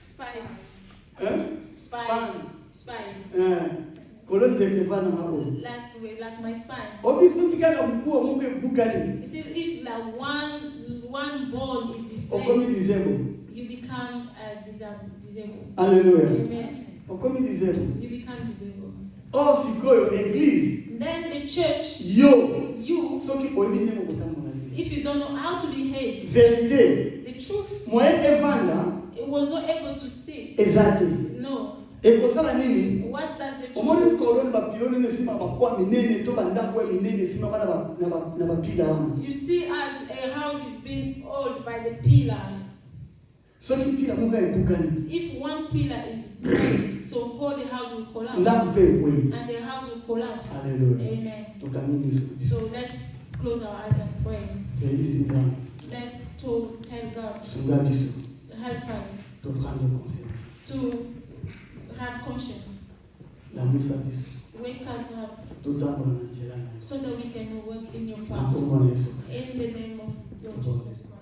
B: spine. Spine.
A: Colonne vertébrale dans la peau.
B: Like my spine.
A: You see, if like one bone is disabled, you become disabled. Hallelujah.
B: Amen. You become disabled.
A: Oh, église.
B: Then the church, you, if you don't know how to behave,
A: vérité,
B: the truth, it was not able to see. No. What's that the truth? You see, as a house is being held by the pillar. If one pillar is break, so whole the house will collapse. And the house will collapse.
A: Hallelujah.
B: Amen. So let's close our eyes and pray. Let's tell God, help us
A: de prendre conscience.
B: to have conscience.
A: L'amour s'abuse.
B: Wake us up
A: D'autant qu'on a
B: so that we can work in your
A: la
B: path.
A: commande Jésus Christ.
B: In the name of Lord Jesus Christ.